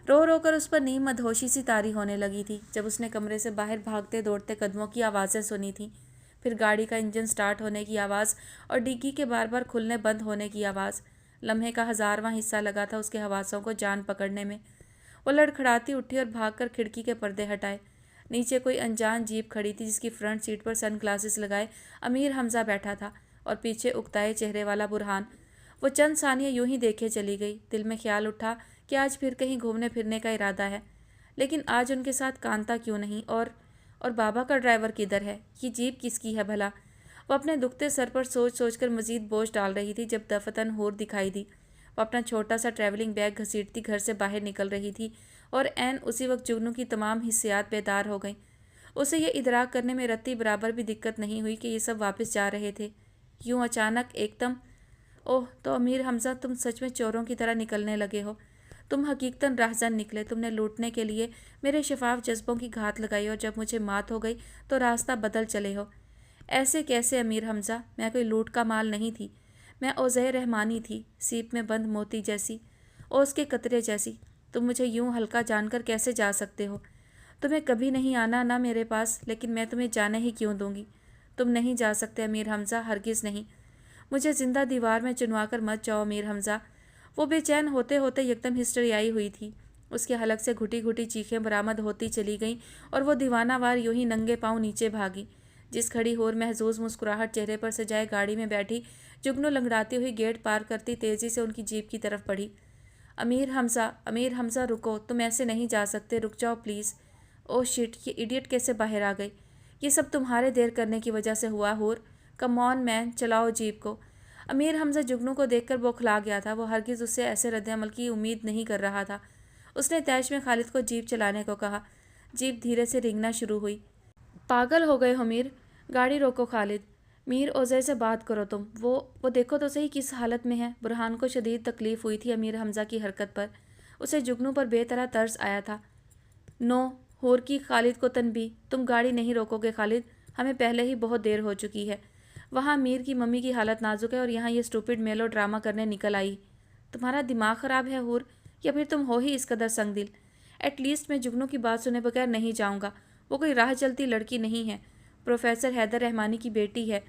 रो रो कर उस पर नीम मदहोशी सी तारी होने लगी थी जब उसने कमरे से बाहर भागते दौड़ते कदमों की आवाज़ें सुनी थी। फिर गाड़ी का इंजन स्टार्ट होने की आवाज़ और डिग्गी के बार बार खुलने बंद होने की आवाज़। लम्हे का 1000वां हिस्सा लगा था उसके हवासों को जान पकड़ने में। वो लड़खड़ाती उठी और भागकर खिड़की के पर्दे हटाए। नीचे कोई अनजान जीप खड़ी थी जिसकी फ्रंट सीट पर सन ग्लासेस लगाए अमीर हमज़ा बैठा था और पीछे उकताए चेहरे वाला बुरहान। वो चंद सानिया यूं ही देखे चली गई। दिल में ख्याल उठा कि आज फिर कहीं घूमने फिरने का इरादा है, लेकिन आज उनके साथ कांता क्यों नहीं, और बाबा का ड्राइवर किधर है? ये जीप किसकी है भला? वो अपने दुखते सर पर सोच सोच कर मज़ीद बोझ डाल रही थी जब दफतन हूर दिखाई दी। वो अपना छोटा सा ट्रैवलिंग बैग घसीटती घर से बाहर निकल रही थी और ऐन उसी वक्त जुगनू की तमाम हिस्सियात बेदार हो गईं। उसे ये इदराक करने में रत्ती बराबर भी दिक्कत नहीं हुई कि ये सब वापस जा रहे थे यूं अचानक एकदम। ओह, तो अमीर हमज़ा तुम सच में चोरों की तरह निकलने लगे हो। तुम हकीकतन राहज़न निकले। तुमने लूटने के लिए मेरे शफाफ जज्बों की घात लगाई और जब मुझे मात हो गई तो रास्ता बदल चले हो। ऐसे कैसे अमीर हमज़ा? मैं कोई लूट का माल नहीं थी। मैं ओज़ैर रहमानी थी, सीप में बंद मोती जैसी, ओस के कतरे जैसी। तुम मुझे यूं हल्का जानकर कैसे जा सकते हो? तुम्हें कभी नहीं आना ना मेरे पास, लेकिन मैं तुम्हें जाने ही क्यों दूंगी? तुम नहीं जा सकते अमीर हमज़ा, हरगिज़ नहीं। मुझे जिंदा दीवार में चुनवा कर मत जाओ अमीर हमज़ा। वो बेचैन होते होते एकदम हिस्ट्रियाई हुई थी। उसके हलक से घुटी घुटी चीखें बरामद होती चली गईं और वो दीवानावार यूं ही नंगे पांव नीचे भागी। जिस खड़ी होर महजूज मुस्कुराहट चेहरे पर सजाए गाड़ी में बैठी जुगनू लंगड़ाती हुई गेट पार करती तेजी से उनकी जीप की तरफ बढ़ी। अमीर हमज़ा रुको, तुम ऐसे नहीं जा सकते, रुक जाओ प्लीज़। ओह शिट, ये इडियट कैसे बाहर आ गई? ये सब तुम्हारे देर करने की वजह से हुआ होर। कम ऑन मैन, चलाओ जीप को। अमीर हमज़ा जुगनू को देखकर बौखला गया था। वो हरगिज़ उससे ऐसे रद्द-ए-अमल की उम्मीद नहीं कर रहा था। उसने तैश में खालिद को जीप चलाने को कहा। जीप धीरे से रेंगना शुरू हुई। पागल हो गए हो मीर, गाड़ी रोको खालिद। मीर, ओज़ैर से बात करो तुम। वो देखो तो सही किस हालत में है। बुरहान को शदीद तकलीफ़ हुई थी अमीर हमज़ा की हरकत पर। उसे जुगनू पर बेतरह तरस आया था। नो, होर की खालिद को तनबी, तुम गाड़ी नहीं रोकोगे खालिद, हमें पहले ही बहुत देर हो चुकी है। वहाँ मीर की मम्मी की हालत नाजुक है और यहाँ ये स्टूपिड मेलो ड्रामा करने निकल आई। तुम्हारा दिमाग ख़राब है हूर, या फिर तुम हो ही इस कदर संगदिल? एटलीस्ट मैं जुगनू की बात सुने बगैर नहीं जाऊँगा। वो कोई राह चलती लड़की नहीं है, प्रोफेसर हैदर रहमानी की बेटी है।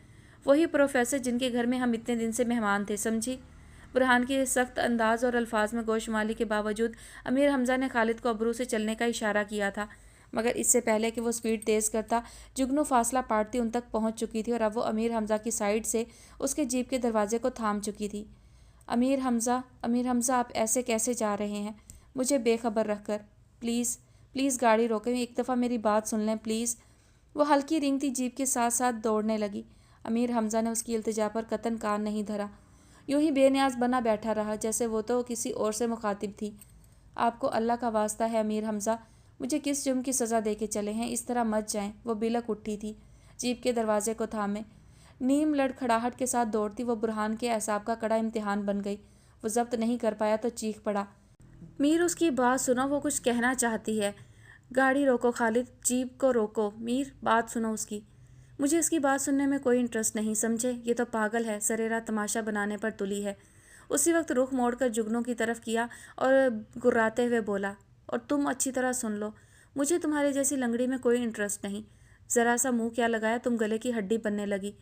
वही प्रोफेसर जिनके घर में हम इतने दिन से मेहमान थे, समझी? बुरहान के सख्त अंदाज और अल्फाज में गोशमाली के बावजूद अमीर हमज़ा ने खालिद को अबरू से चलने का इशारा किया था, मगर इससे पहले कि वो स्पीड तेज़ करता जुगनू फासला पाटती उन तक पहुंच चुकी थी और अब वो अमीर हमज़ा की साइड से उसके जीप के दरवाजे को थाम चुकी थी। अमीर हमज़ा आप ऐसे कैसे जा रहे हैं मुझे बेखबर रखकर? प्लीज़ प्लीज़ गाड़ी रोकें, एक दफ़ा मेरी बात सुन लें प्लीज़। वो हल्की रेंगती जीप के साथ साथ दौड़ने लगी। अमीर हमज़ा ने उसकी इल्तिजा पर कतन कान नहीं धरा, यूं ही बेनियाज बना बैठा रहा जैसे वो तो किसी और से मुखातिब थी। आपको अल्लाह का वास्ता है अमीर हमज़ा, मुझे किस जुर्म की सज़ा दे के चले हैं? इस तरह मत जाएं। वो बिलक उठी थी, जीप के दरवाजे को थामे नीम लड़खड़ाहट के साथ दौड़ती वो बुरहान के एसाब का कड़ा इम्तिहान बन गई। वो जब्त नहीं कर पाया तो चीख पड़ा। मीर, उसकी बात सुनो, वो कुछ कहना चाहती है। गाड़ी रोको खालिद, जीप को रोको। मीर, बात सुनो उसकी। मुझे इसकी बात सुनने में कोई इंटरेस्ट नहीं, समझे? ये तो पागल है, सरेरा तमाशा बनाने पर तुली है। उसी वक्त रुख मोड़कर जुगनू की तरफ किया और गुर्राते हुए बोला, और तुम अच्छी तरह सुन लो, मुझे तुम्हारे जैसी लंगड़ी में कोई इंटरेस्ट नहीं। ज़रा सा मुंह क्या लगाया, तुम गले की हड्डी बनने लगी।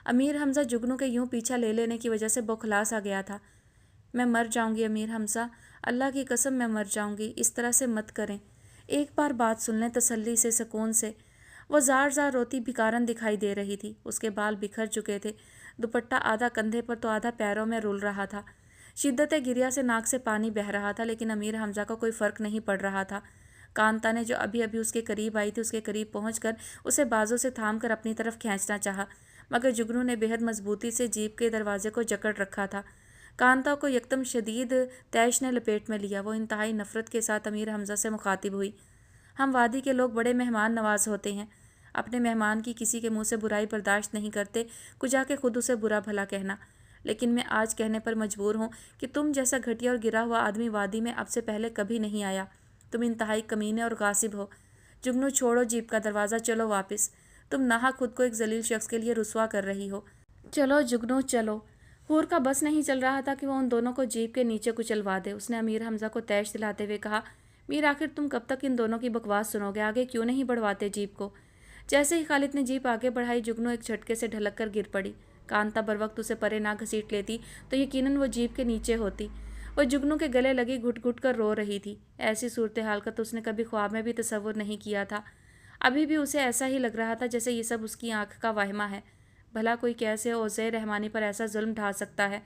अमीर हमज़ा जुगनू के यूं पीछा ले लेने की वजह से बौखला सा गया था। मैं मर जाऊंगी अमीर हमज़ा, अल्लाह की कसम मैं मर जाऊंगी, इस तरह से मत करें। एक बार बात सुन लें तसल्ली से, सुकून से। वह जार जार रोती भिकारन दिखाई दे रही थी। उसके बाल बिखर चुके थे, दुपट्टा आधा कंधे पर तो आधा पैरों में रुल रहा था। शिद्दत गिरिया से नाक से पानी बह रहा था, लेकिन अमीर हमज़ा को कोई फ़र्क नहीं पड़ रहा था। कांता ने जो अभी अभी उसके करीब आई थी, उसके करीब पहुंचकर उसे बाजू से थाम कर अपनी तरफ खींचना चाहा, मगर जुगनू ने बेहद मजबूती से जीप के दरवाजे को जकड़ रखा था। कांता को यकदम शदीद तैश ने लपेट में लिया। वो इंतहाई नफ़रत के साथ अमीर हमज़ा से मुखातिब हुई। हम वादी के लोग बड़े मेहमान नवाज होते हैं, अपने मेहमान की किसी के मुंह से बुराई बर्दाश्त नहीं करते, कुछ आके खुद उसे बुरा भला कहना। लेकिन मैं आज कहने पर मजबूर हूँ कि तुम जैसा घटिया और गिरा हुआ आदमी वादी में अब से पहले कभी नहीं आया। तुम इंतहाई कमीने और गासिब हो। जुगनू, छोड़ो जीप का दरवाज़ा, चलो वापस। तुम नाहा खुद को एक जलील शख्स के लिए रुसवा कर रही हो। चलो जुगनू चलो। हूर का बस नहीं चल रहा था कि वो उन दोनों को जीप के नीचे कुचलवा दे। उसने अमीर हमज़ा को तैश दिलाते हुए कहा, मीर, आखिर तुम कब तक इन दोनों की बकवास सुनोगे? आगे क्यों नहीं बढ़वाते जीप को? जैसे ही खालिद ने जीप आगे बढ़ाई, जुगनू एक झटके से ढलक कर गिर पड़ी। कांता बर वक्त उसे परे ना घसीट लेती तो यकीनन वो जीप के नीचे होती। वह जुगनू के गले लगी घुट घुट कर रो रही थी। ऐसी सूरत हाल का तो उसने कभी ख्वाब में भी तसव्वुर नहीं किया था। अभी भी उसे ऐसा ही लग रहा था जैसे ये सब उसकी आंख का वहमा है। भला कोई कैसे ओज़ैर रहमानी पर ऐसा जुल्म ढा सकता है?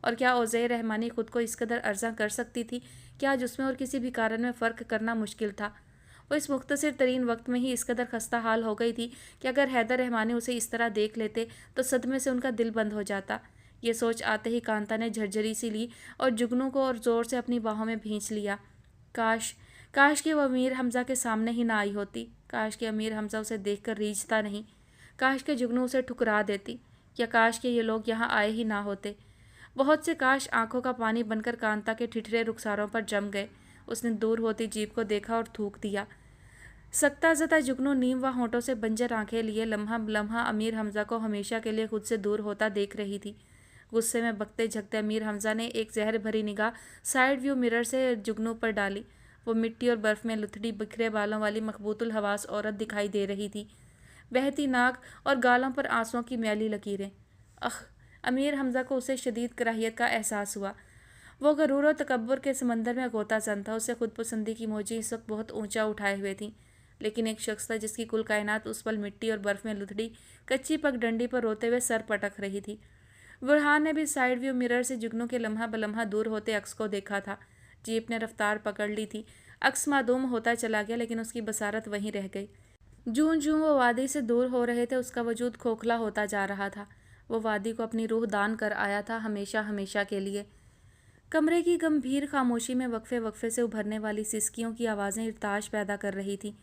और क्या ओज़ैर रहमानी खुद को इस कदर अर्जा कर सकती थी कि आज उसमें और किसी भी कारण में फ़र्क करना मुश्किल था? वो इस मुख्तसर तरीन वक्त में ही इस कदर खस्ता हाल हो गई थी कि अगर हैदर रहमानी उसे इस तरह देख लेते तो सदमे से उनका दिल बंद हो जाता। ये सोच आते ही कांता ने झरझरी सी ली और जुगनू को और ज़ोर से अपनी बाहों में भींच लिया। काश काश कि वह अमीर हमज़ा के सामने ही ना आई होती। काश कि अमीर हमज़ा उसे देखकर रीझता नहीं। काश के जुगनू उसे ठुकरा देती, या काश कि ये लोग यहाँ आए ही ना होते। बहुत से काश आंखों का पानी बनकर कांता के ठिठुरे रुखसारों पर जम गए। उसने दूर होती जीप को देखा और थूक दिया। सकता जता जुगनू नीम व होंठों से बंजर आंखें लिए लम्हा लम्हा अमीर हमजा को हमेशा के लिए खुद से दूर होता देख रही थी। गुस्से में बकते झकते अमीर हमजा ने एक जहर भरी निगाह साइड व्यू मिरर से जुगनू पर डाली। वो मिट्टी और बर्फ में लुथड़ी बिखरे बालों वाली मखबूतुल हवास औरत दिखाई दे रही थी, बहती नाक और गालों पर आंसुओं की मैली लकीरें। अमीर हमजा को उसे शदीद कराहियत का एहसास हुआ। वो गरूर और तकब्बुर के समंदर में गोता चंद था। उसे खुद पसंदी की मौजें इस वक्त बहुत ऊंचा उठाए हुए थीं, लेकिन एक शख्स था जिसकी कुल कायनात उस पल मिट्टी और बर्फ में लुथड़ी कच्ची पगडंडी पर रोते हुए सर पटक रही थी। बुरहान ने भी साइड व्यू मिरर से जुगनू के लम्हा बलम्हा दूर होते अक्स को देखा था। जीप ने रफ्तार पकड़ ली थी। अक्स मादूम होता चला गया, लेकिन उसकी बसारत वहीं रह गई। जूं जूं वो वादी से दूर हो रहे थे, उसका वजूद खोखला होता जा रहा था। वो वादी को अपनी रूह दान कर आया था, हमेशा हमेशा के लिए। कमरे की गंभीर खामोशी में वक्फे वक्फे से उभरने वाली सिसकियों की आवाज़ें इर्ताश पैदा कर रही थीं।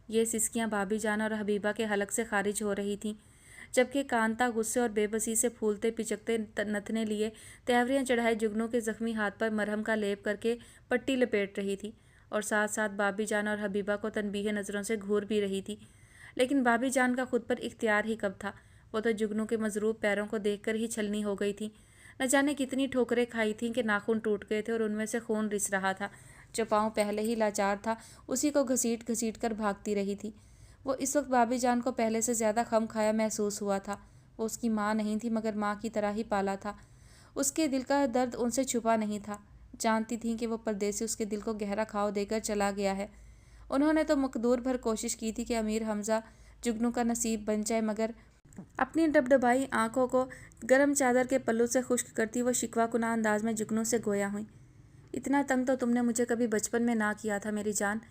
ये सिसकियाँ भाभी जान और हबीबा के हलक से खारिज हो रही थीं, जबकि कांता गुस्से और बेबसी से फूलते पिचकते नथने लिए तैवरियाँ चढ़ाए जुगनू के जख्मी हाथ पर मरहम का लेप करके पट्टी लपेट रही थी, और साथ साथ भाभी जान और हबीबा को तनबीह नज़रों से घूर भी रही थी। लेकिन भाभी जान का खुद पर इख्तियार ही कब था। वो तो जुगनू के मजरूब पैरों को देखकर ही छलनी हो गई थी। न जाने कितनी ठोकरें खाई थीं कि नाखून टूट गए थे और उनमें से खून रिस रहा था। जो पाँव पहले ही लाचार था, उसी को घसीट घसीट कर भागती रही थी। वो इस वक्त भाभी जान को पहले से ज़्यादा खम खाया महसूस हुआ था। वो उसकी माँ नहीं थी, मगर माँ की तरह ही पाला था। उसके दिल का दर्द उनसे छुपा नहीं था। जानती थी कि वो परदेसी उसके दिल को गहरा घाव देकर चला गया है। उन्होंने तो मकदूर भर कोशिश की थी कि अमीर हमजा जुगनू का नसीब बन जाए, मगर अपनी डबडबाई आंखों को गर्म चादर के पल्लू से खुश्क करती वो शिकवा कुना अंदाज में जुगनू से गोया हुई। इतना तंग तो तुमने मुझे कभी बचपन में ना किया था मेरी जान।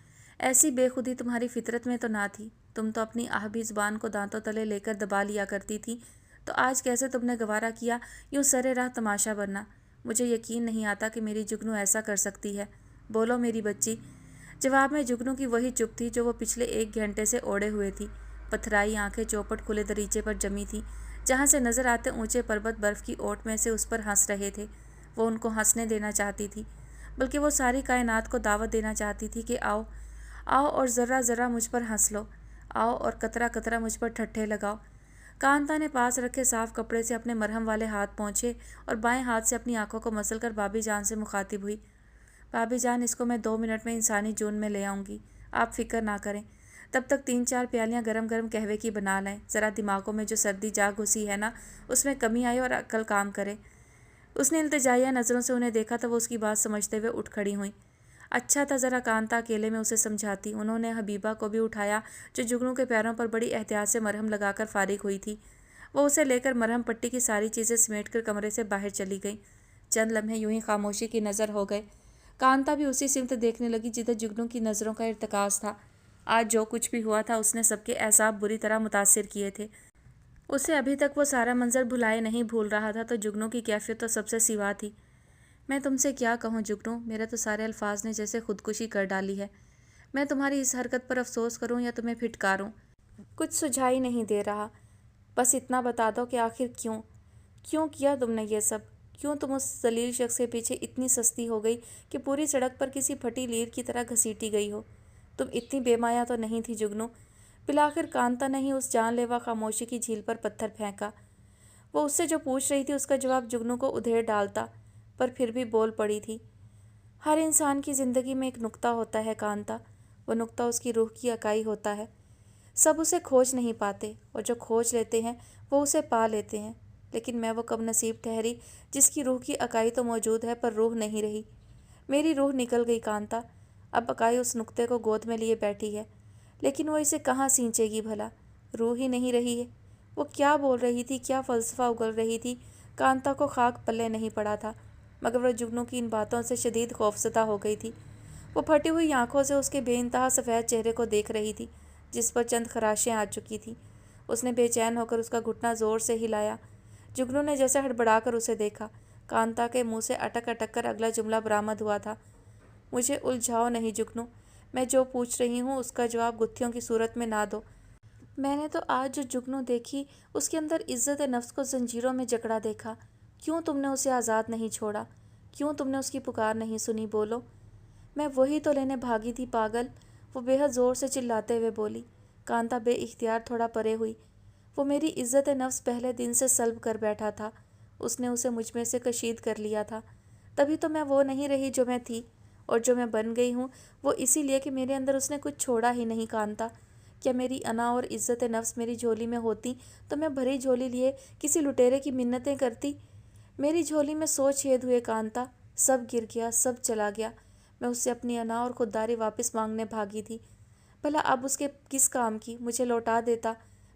ऐसी बेखुदी तुम्हारी फितरत में तो ना थी। तुम तो अपनी आहबी ज़ुबान को दांतों तले लेकर दबा लिया करती थी, तो आज कैसे तुमने गवारा किया यूँ सरे राह तमाशा बनना। मुझे यकीन नहीं आता कि मेरी जुगनू ऐसा कर सकती है। बोलो मेरी बच्ची। जवाब में जुगनू की वही चुप थी जो वो पिछले 1 घंटे से ओढ़े हुए थी। पथराई आंखें चौपट खुले दरीचे पर जमी थी, जहाँ से नजर आते ऊंचे पर्वत बर्फ की ओट में से उस पर हंस रहे थे। वो उनको हंसने देना चाहती थी, बल्कि वो सारी कायनात को दावत देना चाहती थी कि आओ आओ और ज़रा ज़रा मुझ पर हंस लो। आओ और कतरा कतरा मुझ पर ठट्ठे लगाओ। कांता ने पास रखे साफ कपड़े से अपने मरहम वाले हाथ पोंछे और बाएं हाथ से अपनी आंखों को मसल कर भाभी जान से मुखातिब हुई। भाभी जान, इसको मैं 2 मिनट में इंसानी जून में ले आऊँगी, आप फिक्र ना करें। तब तक 3-4 प्यालियाँ गरम गरम कहवे की बना लें। ज़रा दिमागों में जो सर्दी जा घुसी है ना, उसमें कमी आए और अक्ल काम करे। उसने इल्तिजाइया नज़रों से उन्हें देखा तो वो उसकी बात समझते हुए उठ खड़ी हुई। अच्छा था ज़रा कांता अकेले में उसे समझाती। उन्होंने हबीबा को भी उठाया, जो जुगनू के पैरों पर बड़ी एहतियात से मरहम लगाकर फारिग हुई थी। वो उसे लेकर मरहम पट्टी की सारी चीज़ें समेट कर कमरे से बाहर चली गई। चंद लम्हे यूं ही खामोशी की नज़र हो गए। कांता भी उसी सिमत देखने लगी जिधर जुगनू की नज़रों का इर्तिकाज़ था। आज जो कुछ भी हुआ था, उसने सबके एहसाब बुरी तरह मुतासिर किए थे। उसे अभी तक वो सारा मंजर भुलाए नहीं भूल रहा था, तो जुगनू की कैफियत तो सबसे सिवा थी। मैं तुमसे क्या कहूँ जुगनू, मेरे तो सारे अल्फाज ने जैसे खुदकुशी कर डाली है। मैं तुम्हारी इस हरकत पर अफसोस करूँ या तुम्हें फिटकारूँ, कुछ सुझाई नहीं दे रहा। बस इतना बता दो कि आखिर क्यों किया तुमने ये सब? क्यों तुम उस जलील शख्स के पीछे इतनी सस्ती हो गई कि पूरी सड़क पर किसी फटी लीर की तरह घसीटी गई हो? तुम इतनी बेमाया तो नहीं थी जुगनू। पिलाखिर कांता ने ही उस जानलेवा खामोशी की झील पर पत्थर फेंका। वो उससे जो पूछ रही थी उसका जवाब जुगनू को उधेड़ डालता, पर फिर भी बोल पड़ी थी। हर इंसान की ज़िंदगी में एक नुक्ता होता है कांता। वो नुक्ता उसकी रूह की इकाई होता है। सब उसे खोज नहीं पाते, और जो खोज लेते हैं वो उसे पा लेते हैं। लेकिन मैं वो कब नसीब ठहरी जिसकी रूह की इकाई तो मौजूद है पर रूह नहीं रही। मेरी रूह निकल गई कांता। अब इकाई उस नुक्ते को गोद में लिए बैठी है, लेकिन वो इसे कहाँ सींचेगी भला? रूह ही नहीं रही है। वो क्या बोल रही थी, क्या फ़लसफ़ा उगल रही थी, कांता को खाक पल्ले नहीं पड़ा था। मगर वह जुगनू की इन बातों से शदीद खौफज़दा हो गई थी। वो फटी हुई आंखों से उसके बेइंतहा सफ़ेद चेहरे को देख रही थी, जिस पर चंद खराशें आ चुकी थी। उसने बेचैन होकर उसका घुटना ज़ोर से हिलाया। जुगनू ने जैसे हड़बड़ाकर उसे देखा। कांता के मुंह से अटक अटक कर अगला जुमला बरामद हुआ था। मुझे उलझाओ नहीं जुगनू। मैं जो पूछ रही हूँ उसका जवाब गुत्थियों की सूरत में ना दो। मैंने तो आज जो जुगनू देखी, उसके अंदर इज्जत नफ्स को जंजीरों में जकड़ा देखा। کیوں تم نے اسے آزاد نہیں چھوڑا؟ کیوں تم نے اس کی پکار نہیں سنی؟ بولو۔ میں وہی تو لینے بھاگی تھی پاگل، وہ بے حد زور سے چلاتے ہوئے بولی۔ کانتا بے اختیار تھوڑا پرے ہوئی۔ وہ میری عزت نفس پہلے دن سے سلب کر بیٹھا تھا، اس نے اسے مجھ میں سے کشید کر لیا تھا، تبھی تو میں وہ نہیں رہی جو میں تھی، اور جو میں بن گئی ہوں وہ اسی لیے کہ میرے اندر اس نے کچھ چھوڑا ہی نہیں۔ کانتا، کیا میری انا اور عزت نفس میری جھولی میں ہوتی تو میں بھری جھولی لیے کسی لٹیرے کی منتیں کرتی؟ میری جھولی میں 100 چھید ہوئے کانتا، سب گر گیا، سب چلا گیا۔ میں اس سے اپنی انا اور خودداری واپس مانگنے بھاگی تھی۔ بھلا اب اس کے کس کام کی؟ مجھے لوٹا دیتا،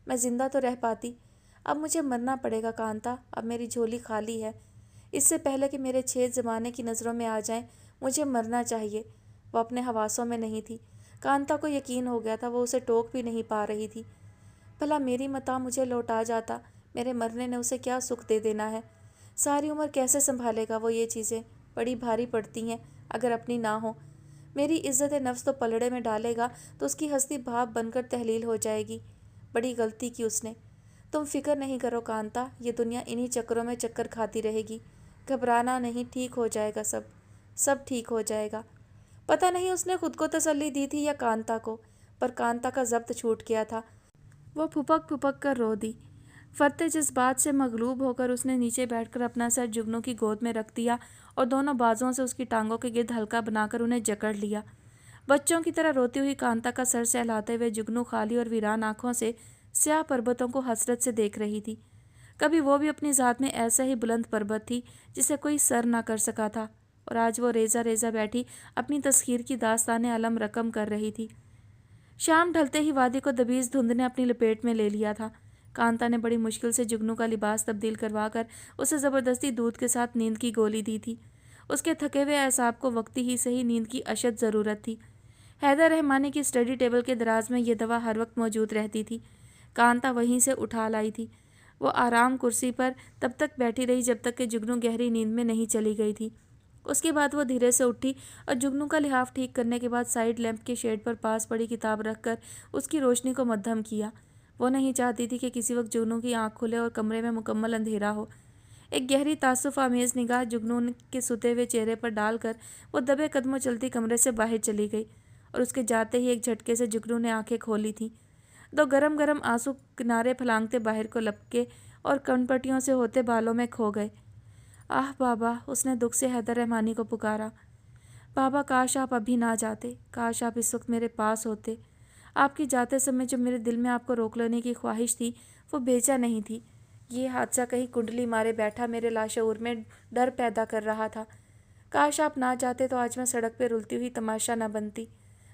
میں زندہ تو رہ پاتی۔ اب مجھے مرنا پڑے گا کانتا، اب میری جھولی خالی ہے۔ اس سے پہلے کہ میرے چھید زمانے کی نظروں میں آ جائیں، مجھے مرنا چاہیے۔ وہ اپنے حواسوں میں نہیں تھی۔ کانتا کو یقین ہو گیا تھا، وہ اسے ٹوک بھی نہیں پا رہی تھی۔ بھلا میری متاع مجھے لوٹا جاتا، میرے مرنے نے اسے کیا سکھ دے دینا ہے؟ ساری عمر کیسے سنبھالے گا وہ یہ چیزیں؟ بڑی بھاری پڑتی ہیں اگر اپنی نہ ہو۔ میری عزت نفس تو پلڑے میں ڈالے گا تو اس کی ہستی بھاپ بن کر تحلیل ہو جائے گی۔ بڑی غلطی کی اس نے۔ تم فکر نہیں کرو کانتا، یہ دنیا انہی چکروں میں چکر کھاتی رہے گی۔ گھبرانا نہیں، ٹھیک ہو جائے گا سب ٹھیک ہو جائے گا۔ پتہ نہیں اس نے خود کو تسلی دی تھی یا کانتا کو، پر کانتا کا ضبط چھوٹ گیا تھا۔ وہ پھپک پھپک کر رو دی۔ فرتے جذبات سے مغلوب ہو کر اس نے نیچے بیٹھ کر اپنا سر جگنو کی گود میں رکھ دیا اور دونوں بازوؤں سے اس کی ٹانگوں کے گرد ہلکا بنا کر انہیں جکڑ لیا۔ بچوں کی طرح روتی ہوئی کانتا کا سر سہلاتے ہوئے جگنو خالی اور ویران آنکھوں سے سیاہ پربتوں کو حسرت سے دیکھ رہی تھی۔ کبھی وہ بھی اپنی ذات میں ایسا ہی بلند پربت تھی جسے کوئی سر نہ کر سکا تھا، اور آج وہ ریزہ ریزہ بیٹھی اپنی تسخیر کی داستان علم رقم کر رہی تھی۔ شام ڈھلتے ہی وادی کو دبیز دھند نے اپنی لپیٹ میں لے لیا تھا۔ کانتا نے بڑی مشکل سے جگنو کا لباس تبدیل کروا کر اسے زبردستی دودھ کے ساتھ نیند کی گولی دی تھی۔ اس کے تھکے ہوئے اعصاب کو وقتی ہی صحیح نیند کی اشد ضرورت تھی۔ حیدر رحمانی کی اسٹڈی ٹیبل کے دراز میں یہ دوا ہر وقت موجود رہتی تھی۔ کانتا وہیں سے اٹھا لائی تھی۔ وہ آرام کرسی پر تب تک بیٹھی رہی جب تک کہ جگنو گہری نیند میں نہیں چلی گئی تھی۔ اس کے بعد وہ دھیرے سے اٹھی اور جگنو کا لحاف ٹھیک کرنے کے بعد سائیڈ لیمپ کے شیڈ پر پاس پڑی کتاب رکھ کر اس کی روشنی کو مدھم کیا۔ وہ نہیں چاہتی تھی کہ کسی وقت جگنو کی آنکھ کھلے اور کمرے میں مکمل اندھیرا ہو۔ ایک گہری تعصف آمیز نگاہ جگنو کے ستے ہوئے چہرے پر ڈال کر وہ دبے قدموں چلتی کمرے سے باہر چلی گئی، اور اس کے جاتے ہی ایک جھٹکے سے جگنو نے آنکھیں کھولی تھیں۔ دو گرم گرم آنسو کنارے پھلانگتے باہر کو لپکے اور کنپٹیوں سے ہوتے بالوں میں کھو گئے۔ آہ بابا، اس نے دکھ سے حیدر رحمانی کو پکارا۔ بابا، کاش آپ ابھی نہ جاتے، کاش آپ اس وقت میرے پاس ہوتے۔ آپ کی جاتے سمے جو میرے دل میں آپ کو روک لینے کی خواہش تھی وہ بیچا نہیں تھی۔ یہ حادثہ کہیں کنڈلی مارے بیٹھا میرے لاشعور میں ڈر پیدا کر رہا تھا۔ کاش آپ نہ جاتے تو آج میں سڑک پہ رلتی ہوئی تماشا نہ بنتی،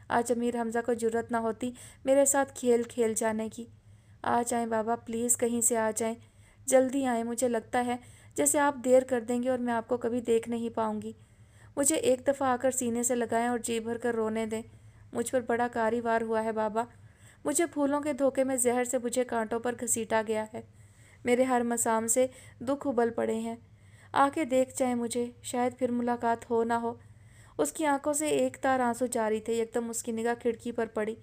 آج امیر حمزہ کو جرأت نہ ہوتی میرے ساتھ کھیل کھیل جانے کی۔ آ جائیں بابا، پلیز کہیں سے آ جائیں، جلدی آئیں، مجھے لگتا ہے جیسے آپ دیر کر دیں گے اور میں آپ کو کبھی دیکھ نہیں پاؤں گی۔ مجھے ایک دفعہ آ کر سینے سے لگائیں اور جی بھر کر رونے دیں۔ مجھ پر بڑا کاری وار ہوا ہے بابا، مجھے پھولوں کے دھوکے میں زہر سے بجھے کانٹوں پر گھسیٹا گیا ہے، میرے ہر مسام سے دکھ ابل پڑے ہیں۔ آ کے دیکھ جائیں مجھے، شاید پھر ملاقات ہو نہ ہو۔ اس کی آنکھوں سے ایک تار آنسو جاری تھے۔ یکدم اس کی نگاہ کھڑکی پر پڑی۔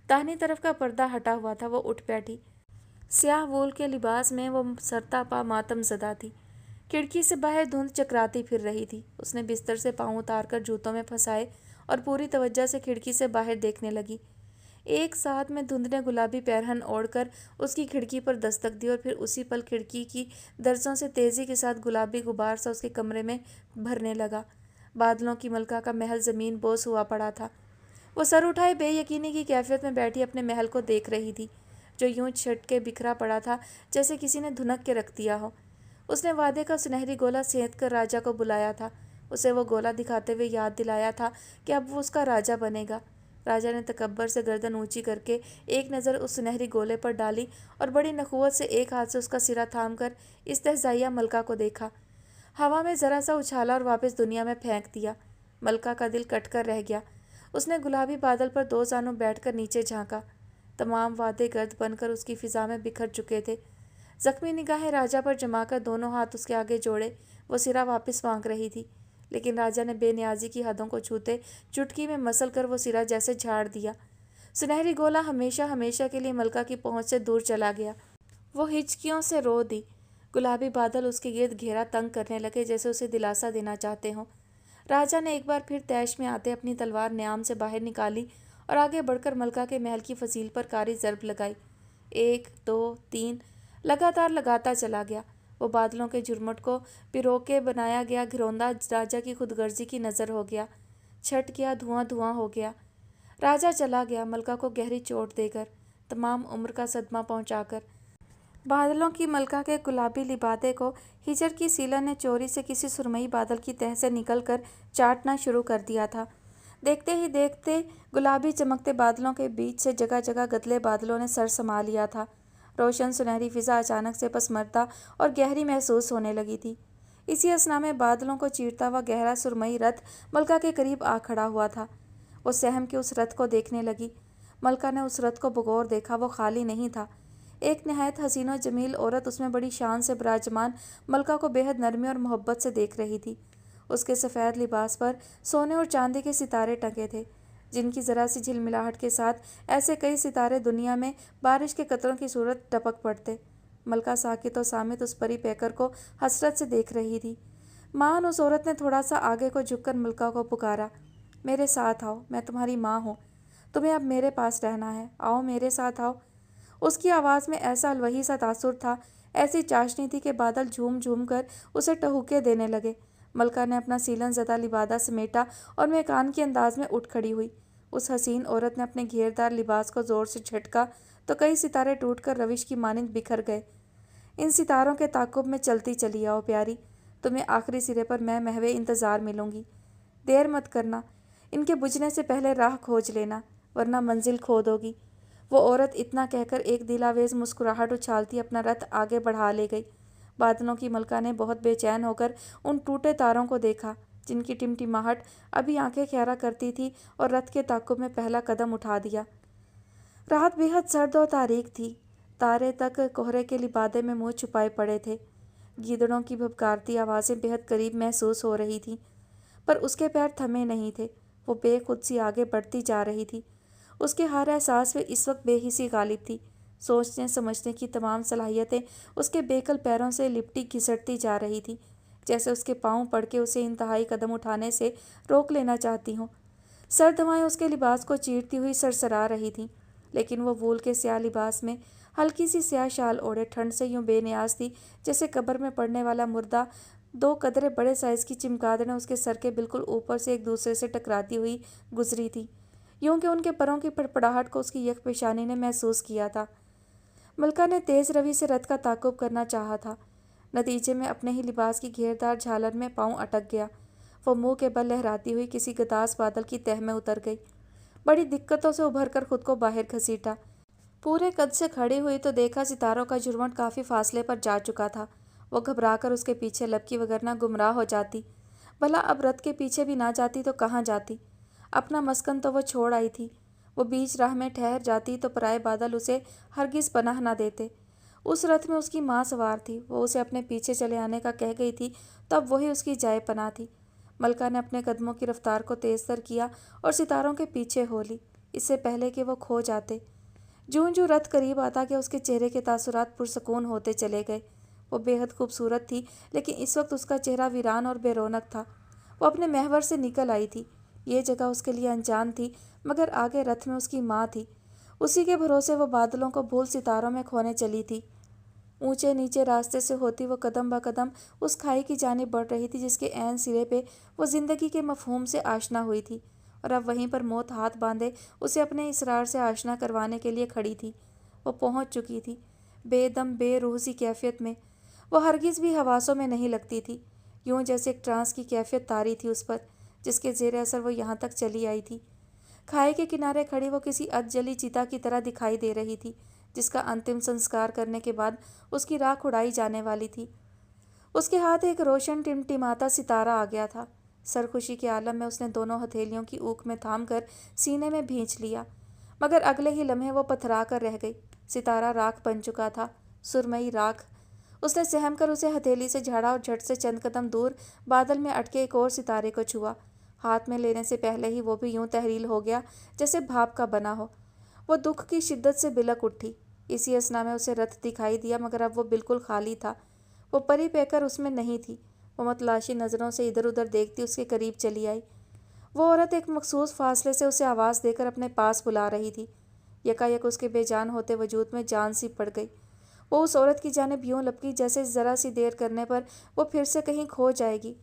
داہنی طرف کا پردہ ہٹا ہوا تھا۔ وہ اٹھ بیٹھی۔ سیاہ وول کے لباس میں وہ سرتا پا ماتم زدہ تھی۔ کھڑکی سے باہر دھند چکراتی پھر رہی تھی۔ اس نے بستر سے پاؤں اتار کر جوتوں میں پھنسائے اور پوری توجہ سے کھڑکی سے باہر دیکھنے لگی۔ ایک ساتھ میں دھند نے گلابی پیرہن اوڑھ کر اس کی کھڑکی پر دستک دی، اور پھر اسی پل کھڑکی کی درزوں سے تیزی کے ساتھ گلابی غبار سا اس کے کمرے میں بھرنے لگا۔ بادلوں کی ملکہ کا محل زمین بوس ہوا پڑا تھا۔ وہ سر اٹھائے بے یقینی کی کیفیت میں بیٹھی اپنے محل کو دیکھ رہی تھی، جو یوں چھٹ کے بکھرا پڑا تھا جیسے کسی نے دھنک کے رکھ دیا ہو۔ اس نے وعدے کا سنہری گولا سینت کر راجا کو بلایا تھا۔ اسے وہ گولا دکھاتے ہوئے یاد دلایا تھا کہ اب وہ اس کا راجا بنے گا۔ راجا نے تکبر سے گردن اونچی کر کے ایک نظر اس سنہری گولے پر ڈالی اور بڑی نخوت سے ایک ہاتھ سے اس کا سرا تھام کر استہزائیہ ملکہ کو دیکھا۔ ہوا میں ذرا سا اچھالا اور واپس دنیا میں پھینک دیا۔ ملکہ کا دل کٹ کر رہ گیا۔ اس نے گلابی بادل پر دو زانوں بیٹھ کر نیچے جھانکا۔ تمام وعدے گرد بن کر اس کی فضا میں بکھر چکے تھے۔ زخمی نگاہیں راجا پر جما کر دونوں ہاتھ اس کے آگے جوڑے وہ سرا واپس مانگ رہی تھی، لیکن راجا نے بے نیازی کی حدوں کو چھوتے چٹکی میں مسل کر وہ سرا جیسے جھاڑ دیا۔ سنہری گولا ہمیشہ ہمیشہ کے لیے ملکہ کی پہنچ سے دور چلا گیا۔ وہ ہچکیوں سے رو دی۔ गुलाबी बादल उसके गिर्द घेरा तंग करने लगे, जैसे उसे दिलासा देना चाहते हों। राजा ने एक बार फिर तैश में आते अपनी तलवार न्याम से बाहर निकाली और आगे बढ़कर मलका के महल की फसील पर कारी ज़रब लगाई। 1, 2, 3 लगातार लगाता चला गया। वो बादलों के झुरमुट को पिरो के बनाया गया घिरौंदा राजा की खुदगर्जी की नज़र हो गया, छट गया, धुआं धुआं हो गया। राजा चला गया, मलका को गहरी चोट देकर, तमाम उम्र का सदमा पहुंचाकर। बादलों की मलका के गुलाबी लिबादे को हिजर की सीलन ने चोरी से किसी सुरमई बादल की तह से निकलकर चाटना शुरू कर दिया था। देखते ही देखते गुलाबी चमकते बादलों के बीच से जगह जगह गदले बादलों ने सर समा लिया था। रोशन सुनहरी फिजा अचानक से पसमरदा और गहरी महसूस होने लगी थी। इसी असना में बादलों को चीरता हुआ गहरा सुरमई रथ मलका के करीब आ खड़ा हुआ था। वो सहम के उस रथ को देखने लगी। मलका ने उस रथ को बगौर देखा, वो खाली नहीं था। एक नहायत हसीन और जमील औरत उसमें बड़ी शान से विराजमान मलका को बेहद नरमी और मोहब्बत से देख रही थी। उसके सफ़ेद लिबास पर सोने और चांदी के सितारे टंगे थे, जिनकी ज़रा सी झिलमिलाहट के साथ ऐसे कई सितारे दुनिया में बारिश के कतरों की सूरत टपक पड़ते। मलका साकित और सामित उस परी पैकर को हसरत से देख रही थी। मान उस औरत ने थोड़ा सा आगे को झुककर मलका को पुकारा, मेरे साथ आओ, मैं तुम्हारी माँ हूँ, तुम्हें अब मेरे पास रहना है, आओ मेरे साथ आओ। उसकी आवाज़ में ऐसा अलवही सा तासुर था, ऐसी चाशनी थी कि बादल झूम झूम कर उसे टहुके देने लगे। मलका ने अपना सीलन ज़दा लिबादा समेटा और मेकान के अंदाज में उठ खड़ी हुई। उस हसीन औरत ने अपने घेरदार लिबास को ज़ोर से झटका तो कई सितारे टूटकर रविश की मानिंद बिखर गए। इन सितारों के ताक़ुब में चलती चली आओ प्यारी, तुम्हें आखिरी सिरे पर मैं महवे इंतज़ार मिलूंगी। देर मत करना, इनके बुझने से पहले राह खोज लेना, वरना मंजिल खो दोगी। वो औरत इतना कहकर एक दिलावेज मुस्कुराहट उछालती अपना रथ आगे बढ़ा ले गई। बादलों की मलका ने बहुत बेचैन होकर उन टूटे तारों को देखा, जिनकी टिमटिमाहट अभी आंखें ख्यारा करती थी, और रथ के ताक़ुब में पहला कदम उठा दिया। रात बेहद सर्द और तारीक थी। तारे तक कोहरे के लिबादे में मुँह छुपाए पड़े थे। गीदड़ों की भभकारती आवाज़ें बेहद करीब महसूस हो रही थीं, पर उसके पैर थमे नहीं थे। वो बेखुद सी आगे बढ़ती जा रही थी। उसके हर एहसास में इस वक्त बेहिसी गालिब थी। सोचने समझने की तमाम सलाहियतें उसके बेकल पैरों से लिपटी घिसटती जा रही थी, जैसे उसके पाँव पड़ के उसे इंतहाई कदम उठाने से रोक लेना चाहती हों। सर्द हवाएं उसके लिबास को चीरती हुई सरसरा रही थीं, लेकिन वो वूल के स्याह लिबास में हल्की सी स्याह शाल ओढ़े ठंड से यूं बेनियाज थी, जैसे कब्र में पड़ने वाला मुर्दा। 2 कदरे बड़े साइज़ की चिमगादड़ें उसके सर के बिल्कुल ऊपर से एक दूसरे से टकराती हुई गुजरी थी, यूं कि उनके परों की फड़फड़ाहट को उसकी यक पेशानी ने महसूस किया था। मलका ने तेज़ रवि से रथ का ताक़ुब करना चाहा था। नतीजे में अपने ही लिबास की घेरदार झालर में पाँव अटक गया। वो मुंह के बल लहराती हुई किसी गदास बादल की तह में उतर गई। बड़ी दिक्कतों से उभर कर खुद को बाहर घसीटा। पूरे कद से खड़ी हुई तो देखा सितारों का झुरमुट काफ़ी फासले पर जा चुका था। वो घबराकर उसके पीछे लपकी वगरना गुमराह हो जाती। भला अब रथ के पीछे भी ना जाती तो कहाँ जाती? अपना मस्कन तो वो छोड़ आई थी। वो बीच राह में ठहर जाती तो पराए बादल उसे हरगिज़ पनाह न देते। उस रथ में उसकी माँ सवार थी। वो उसे अपने पीछे चले आने का कह गई थी, तब वही उसकी जाए पनाह थी। मलका ने अपने कदमों की रफ्तार को तेज़ तर किया और सितारों के पीछे हो ली, इससे पहले कि वो खो जाते। जूं जूं रथ करीब आता गया, उसके चेहरे के तासुरात पुरसकून होते चले गए। वो बेहद खूबसूरत थी, लेकिन इस वक्त उसका चेहरा वीरान और बेरौनक था। वो अपने महवर से निकल आई थी। ये जगह उसके लिए अनजान थी, मगर आगे रथ में उसकी माँ थी। उसी के भरोसे वो बादलों को भूल सितारों में खोने चली थी। ऊंचे नीचे रास्ते से होती वो कदम ब कदम उस खाई की जानिब बढ़ रही थी, जिसके ऐन सिरे पे वो ज़िंदगी के मफहूम से आशना हुई थी, और अब वहीं पर मौत हाथ बांधे उसे अपने इसरार से आशना करवाने के लिए खड़ी थी। वो पहुंच चुकी थी, बेदम बेरूह सी कैफियत में। वो हरगिज़ भी हवासों में नहीं लगती थी, यूं जैसे एक ट्रांस की कैफियत तारी थी उस पर, जिसके ज़ेर असर वो यहाँ तक चली आई थी। खाई के किनारे खड़ी वो किसी अधजली चिता की तरह दिखाई दे रही थी, जिसका अंतिम संस्कार करने के बाद उसकी राख उड़ाई जाने वाली थी। उसके हाथ एक रोशन टिमटिमाता सितारा आ गया था। सरखुशी के आलम में उसने दोनों हथेलियों की ऊख में थाम कर सीने में भींच लिया, मगर अगले ही लम्हे वो पथरा कर रह गई। सितारा राख बन चुका था, सुरमई राख। उसने सहम कर उसे हथेली से झाड़ा और झट से चंद कदम दूर बादल में अटके एक और सितारे को छुआ। हाथ में लेने से पहले ही वो भी यूं तहरील हो गया जैसे भाप का बना हो। वो दुख की शिद्दत से बिलक उठी। इसी असना में उसे रथ दिखाई दिया, मगर अब वो बिल्कुल खाली था। وہ پری پیکر اس میں نہیں تھی۔ وہ متلاشی نظروں سے ادھر ادھر دیکھتی اس کے قریب چلی آئی۔ وہ عورت ایک مخصوص فاصلے سے اسے آواز دے کر اپنے پاس بلا رہی تھی۔ یکایک اس کے بے جان ہوتے وجود میں جان سی پڑ گئی۔ وہ اس عورت کی جانب یوں لپکی جیسے ذرا سی دیر کرنے پر وہ پھر سے کہیں کھو جائے گی۔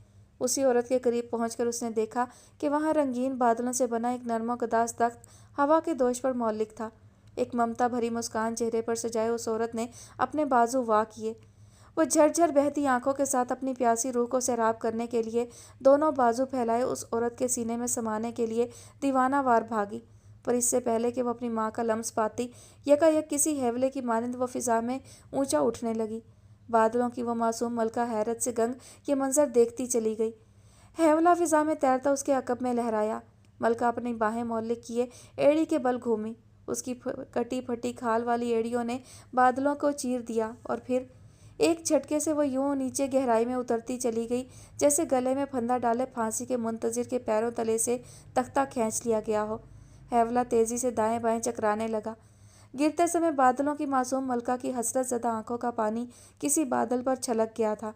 اسی عورت کے قریب پہنچ کر اس نے دیکھا کہ وہاں رنگین بادلوں سے بنا ایک نرم و گداز تخت ہوا کے دوش پر معلق تھا۔ ایک ممتا بھری مسکان چہرے پر سجائے اس عورت نے اپنے بازو وا کیے۔ وہ جھرجھر بہتی آنکھوں کے ساتھ اپنی پیاسی روح کو سیراب کرنے کے لیے دونوں بازو پھیلائے اس عورت کے سینے میں سمانے کے لیے دیوانہ وار بھاگی، پر اس سے پہلے کہ وہ اپنی ماں کا لمس پاتی، یکایک کسی ہیولے کی مانند وہ فضا میں اونچا اٹھنے لگی۔ بادلوں کی وہ معصوم ملکہ حیرت سے گنگ یہ منظر دیکھتی چلی گئی۔ ہیولا فضا میں تیرتا اس کے عقب میں لہرایا۔ ملکہ اپنی باہیں معلق کیے ایڑی کے بل گھومی۔ اس کی کٹی پھٹی کھال والی ایڑیوں نے بادلوں کو چیر دیا اور پھر ایک جھٹکے سے وہ یوں نیچے گہرائی میں اترتی چلی گئی جیسے گلے میں پھندا ڈالے پھانسی کے منتظر کے پیروں تلے سے تختہ کھینچ لیا گیا ہو۔ ہیولا تیزی سے دائیں بائیں چکرانے لگا۔ گرتے سمے بادلوں کی معصوم ملکہ کی حسرت زدہ آنکھوں کا پانی کسی بادل پر چھلک گیا تھا۔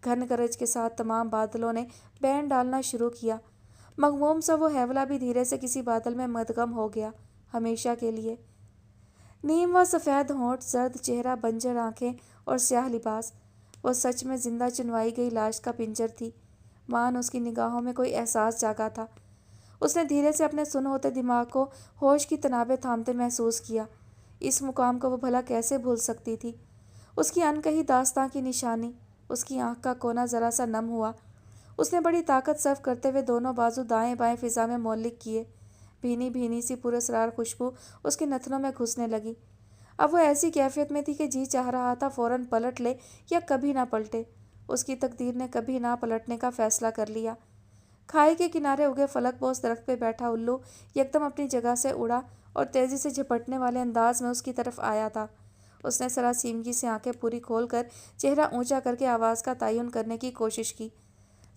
گھن گرج کے ساتھ تمام بادلوں نے بین ڈالنا شروع کیا۔ مغموم سا وہ ہیولا بھی دھیرے سے کسی بادل میں مدغم ہو گیا، ہمیشہ کے لیے۔ نیم و سفید ہونٹ، زرد چہرہ، بنجر آنکھیں اور سیاہ لباس، وہ سچ میں زندہ چنوائی گئی لاش کا پنجر تھی۔ مان اس کی نگاہوں میں کوئی احساس جاگا تھا۔ اس نے دھیرے سے اپنے سن ہوتے دماغ کو ہوش کی تنابیں تھامتے محسوس کیا۔ اس مقام کو وہ بھلا کیسے بھول سکتی تھی؟ اس کی انکہی داستاں کی نشانی۔ اس کی آنکھ کا کونا ذرا سا نم ہوا۔ اس نے بڑی طاقت صرف کرتے ہوئے دونوں بازو دائیں بائیں فضا میں معلق کیے۔ بھینی بھینی سی پراسرار خوشبو اس کے نتنوں میں گھسنے لگی۔ اب وہ ایسی کیفیت میں تھی کہ جی چاہ رہا تھا فوراً پلٹ لے یا کبھی نہ پلٹے۔ اس کی تقدیر نے کبھی نہ پلٹنے کا فیصلہ کر لیا۔ کھائی کے کنارے اگے فلک پوش درخت پہ بیٹھا الو یکدم اپنی جگہ سے اڑا اور تیزی سے جھپٹنے والے انداز میں اس کی طرف آیا تھا۔ اس نے سراسیمگی سے آنکھیں پوری کھول کر چہرہ اونچا کر کے آواز کا تعین کرنے کی کوشش کی۔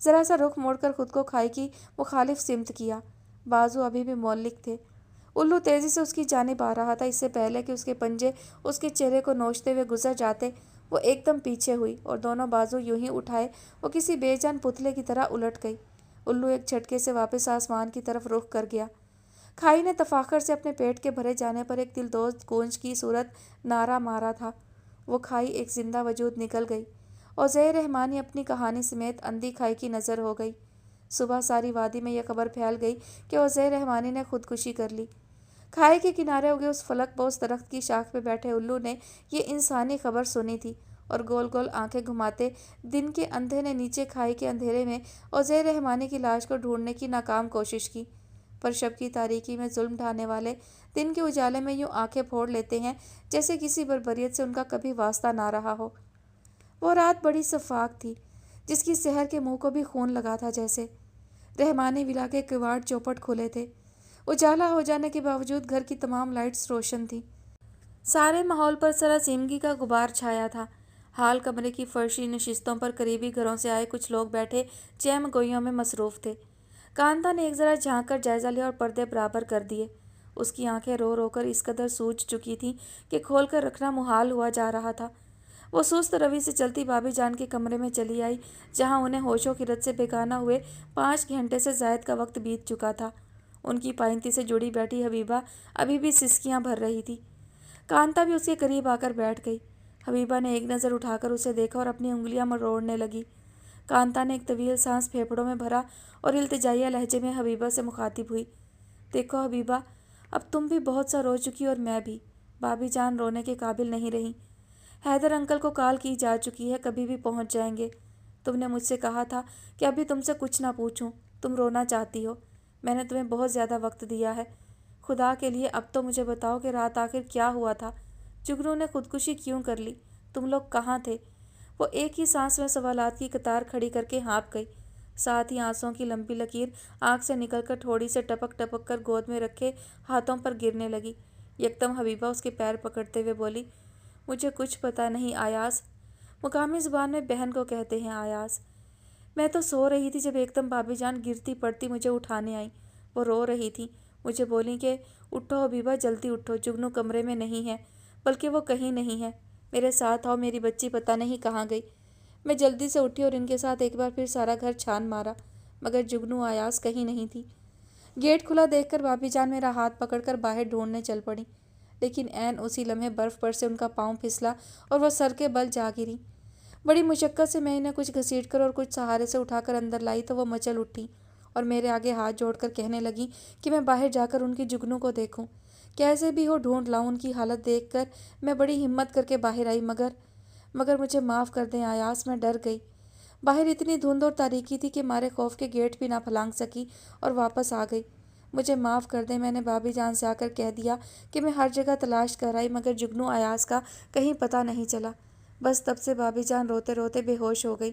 ذرا سا رخ موڑ کر خود کو کھائی کی مخالف سمت کیا۔ بازو ابھی بھی معلق تھے۔ الو تیزی سے اس کی جانب آ رہا تھا۔ اس سے پہلے کہ اس کے پنجے اس کے چہرے کو نوچتے ہوئے گزر جاتے، وہ ایک دم پیچھے ہوئی اور دونوں بازو یوں ہی اٹھائے وہ کسی بے جان پتلے کی طرح الٹ گئی۔ الو ایک جھٹکے سے واپس آسمان کی طرف رخ کر گیا۔ کھائی نے تفاخر سے اپنے پیٹ کے بھرے جانے پر ایک دلدوز گونج کی صورت نعرہ مارا تھا۔ وہ کھائی ایک زندہ وجود نکل گئی۔ عزیر رحمانی اپنی کہانی سمیت اندھی کھائی کی نظر ہو گئی۔ صبح ساری وادی میں یہ خبر پھیل گئی کہ عزیر رحمانی نے خودکشی کر لی۔ کھائی کے کنارے اگے اس فلک پوش درخت کی شاخ پہ بیٹھے الو نے یہ انسانی خبر سنی تھی اور گول گول آنکھیں گھماتے دن کے اندھے نے نیچے کھائی کے اندھیرے میں عزیر رحمانی کی لاش کو ڈھونڈنے کی ناکام کوشش کی۔ پر شب کی تاریکی میں ظلم ڈھانے والے دن کے اجالے میں یوں آنکھیں پھوڑ لیتے ہیں جیسے کسی بربریت سے ان کا کبھی واسطہ نہ رہا ہو۔ وہ رات بڑی شفاف تھی، جس کی سحر کے منہ کو بھی خون لگا تھا جیسے۔ رحمانی ولا کے کواڑ چوپٹ کھلے تھے۔ اجالا ہو جانے کے باوجود گھر کی تمام لائٹس روشن تھیں۔ سارے ماحول پر سراسیمگی کا غبار چھایا تھا۔ حال کمرے کی فرشی نشستوں پر قریبی گھروں سے آئے کچھ لوگ بیٹھے چیم گوئیوں میں مصروف تھے۔ کانتا نے ایک ذرا جھانک کر جائزہ لیا اور پردے برابر کر دیے۔ اس کی آنکھیں رو رو کر اس قدر سوج چکی تھیں کہ کھول کر رکھنا محال ہوا جا رہا تھا۔ وہ سست روی سے چلتی بھابھی جان کے کمرے میں چلی آئی، جہاں انہیں ہوش و خرد سے بےگانہ ہوئے 5 گھنٹے سے زائد کا وقت بیت چکا تھا۔ ان کی پائنتی سے جڑی بیٹھی حبیبہ ابھی بھی سسکیاں بھر رہی تھی۔ کانتا بھی اس کے قریب آ کر بیٹھ گئی۔ حبیبہ نے ایک نظر اٹھا کر اسے دیکھا اور اپنی انگلیاں مروڑنے لگی۔ کانتا نے ایک طویل سانس پھیپھڑوں میں بھرا اور التجائیہ لہجے میں حبیبہ سے مخاطب ہوئی۔ دیکھو حبیبہ، اب تم بھی بہت سا رو چکی اور میں بھی۔ بھابھی جان رونے کے قابل نہیں رہی۔ حیدر انکل کو کال کی جا چکی ہے، کبھی بھی پہنچ جائیں گے۔ تم نے مجھ سے کہا تھا کہ ابھی تم سے کچھ نہ پوچھوں، تم رونا چاہتی ہو۔ میں نے تمہیں بہت زیادہ وقت دیا ہے۔ خدا کے لیے اب تو مجھے بتاؤ کہ رات آخر کیا ہوا تھا؟ جگنو نے خودکشی کیوں کر لی؟ تم لوگ کہاں تھے؟ وہ ایک ہی سانس میں سوالات کی قطار کھڑی کر کے ہانپ گئی، ساتھ ہی آنسوؤں کی لمبی لکیر آنکھ سے نکل کر تھوڑی سے ٹپک ٹپک کر گود میں رکھے ہاتھوں پر گرنے لگی۔ یکدم حبیبہ اس کے پیر پکڑتے ہوئے بولی، مجھے کچھ پتہ نہیں آیاز۔ مقامی زبان میں بہن کو کہتے ہیں آیاز۔ میں تو سو رہی تھی جب ایک دم بھابھی جان گرتی پڑتی مجھے اٹھانے آئیں۔ وہ رو رہی تھی، مجھے بولیں کہ اٹھو حبیبہ، جلدی اٹھو، جگنو کمرے میں نہیں ہے، بلکہ وہ کہیں نہیں ہے، میرے ساتھ آؤ، میری بچی پتہ نہیں کہاں گئی۔ میں جلدی سے اٹھی اور ان کے ساتھ ایک بار پھر سارا گھر چھان مارا، مگر جگنو آیاز کہیں نہیں تھی۔ گیٹ کھلا دیکھ کر بھابھی جان میرا ہاتھ پکڑ کر باہر ڈھونڈنے چل پڑی، لیکن عین اسی لمحے برف پر سے ان کا پاؤں پھسلا اور وہ سر کے بل جا گری۔ بڑی مشقت سے میں انہیں کچھ گھسیٹ کر اور کچھ سہارے سے اٹھا کر اندر لائی تو وہ مچل اٹھی اور میرے آگے ہاتھ جوڑ کر کہنے لگی کہ میں باہر جا کر ان کی جگنو کو دیکھوں، کیسے بھی ہو ڈھونڈ لاؤں۔ ان کی حالت دیکھ کر میں بڑی ہمت کر کے باہر آئی، مگر مجھے معاف کر دیں آیاز، میں ڈر گئی۔ باہر اتنی دھند اور تاریکی تھی کہ مارے خوف کے گیٹ بھی نہ پھلانگ سکی اور واپس آ گئی۔ مجھے معاف کر دیں، میں نے بھابھی جان سے آ کر کہہ دیا کہ میں ہر جگہ تلاش کر آئی، مگر جگنو آیاز کا کہیں پتہ نہیں چلا۔ بس تب سے بھابھی جان روتے روتے بے ہوش ہو گئی۔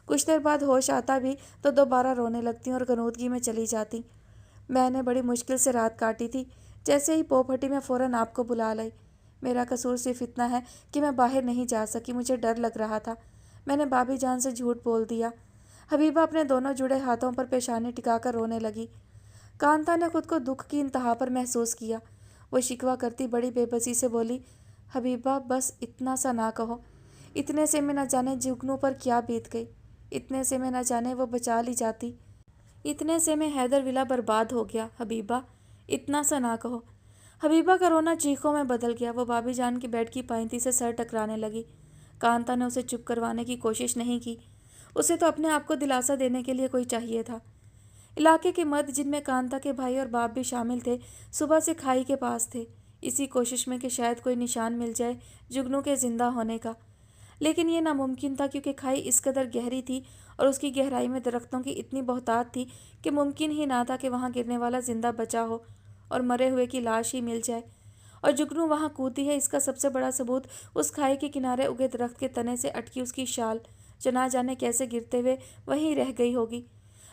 کچھ دیر بعد ہوش آتا بھی تو دوبارہ رونے لگتی اور غنودگی میں چلی جاتی۔ میں نے بڑی مشکل سے رات کاٹی تھی، جیسے ہی پو پھٹی میں فوراً آپ کو بلا لائی۔ میرا قصور صرف اتنا ہے کہ میں باہر نہیں جا سکی، مجھے ڈر لگ رہا تھا۔ میں نے بھابھی جان سے جھوٹ بول دیا۔ حبیبہ اپنے دونوں جڑے ہاتھوں پر پیشانی ٹکا کر رونے لگی۔ کانتا نے خود کو دکھ کی انتہا پر محسوس کیا۔ وہ شکوہ کرتی بڑی بے بسی سے بولی، حبیبہ بس اتنا سا نہ کہو، اتنے سے میں نہ جانے جگنو پر کیا بیت گئی، اتنے سے میں نہ جانے وہ بچا لی جاتی، اتنے سے میں حیدر ولا برباد ہو گیا، حبیبہ اتنا سا نہ کہو۔ حبیبہ کا رونا چیخوں میں بدل گیا، وہ بھابھی جان کے بیڈ کی پائنتی سے سر ٹکرانے لگی۔ کانتا نے اسے چپ کروانے کی کوشش نہیں کی، اسے تو اپنے آپ کو دلاسا دینے کے لیے کوئی چاہیے تھا۔ علاقے کے مرد، جن میں کانتا کے بھائی اور باپ بھی شامل تھے، صبح سے کھائی کے پاس تھے، اسی کوشش میں کہ شاید کوئی نشان مل جائے جگنو کے زندہ ہونے کا، لیکن یہ ناممکن تھا کیونکہ کھائی اس قدر گہری تھی اور اس کی گہرائی میں درختوں کی اتنی بہتات تھی کہ ممکن ہی نہ تھا کہ وہاں گرنے والا زندہ بچا ہو اور مرے ہوئے کی لاش ہی مل جائے۔ اور جگنو وہاں کودی ہے، اس کا سب سے بڑا ثبوت اس کھائی کے کنارے اگے درخت کے تنے سے اٹکی اس کی شال، جو نہ جانے کیسے گرتے ہوئے وہیں رہ گئی ہوگی۔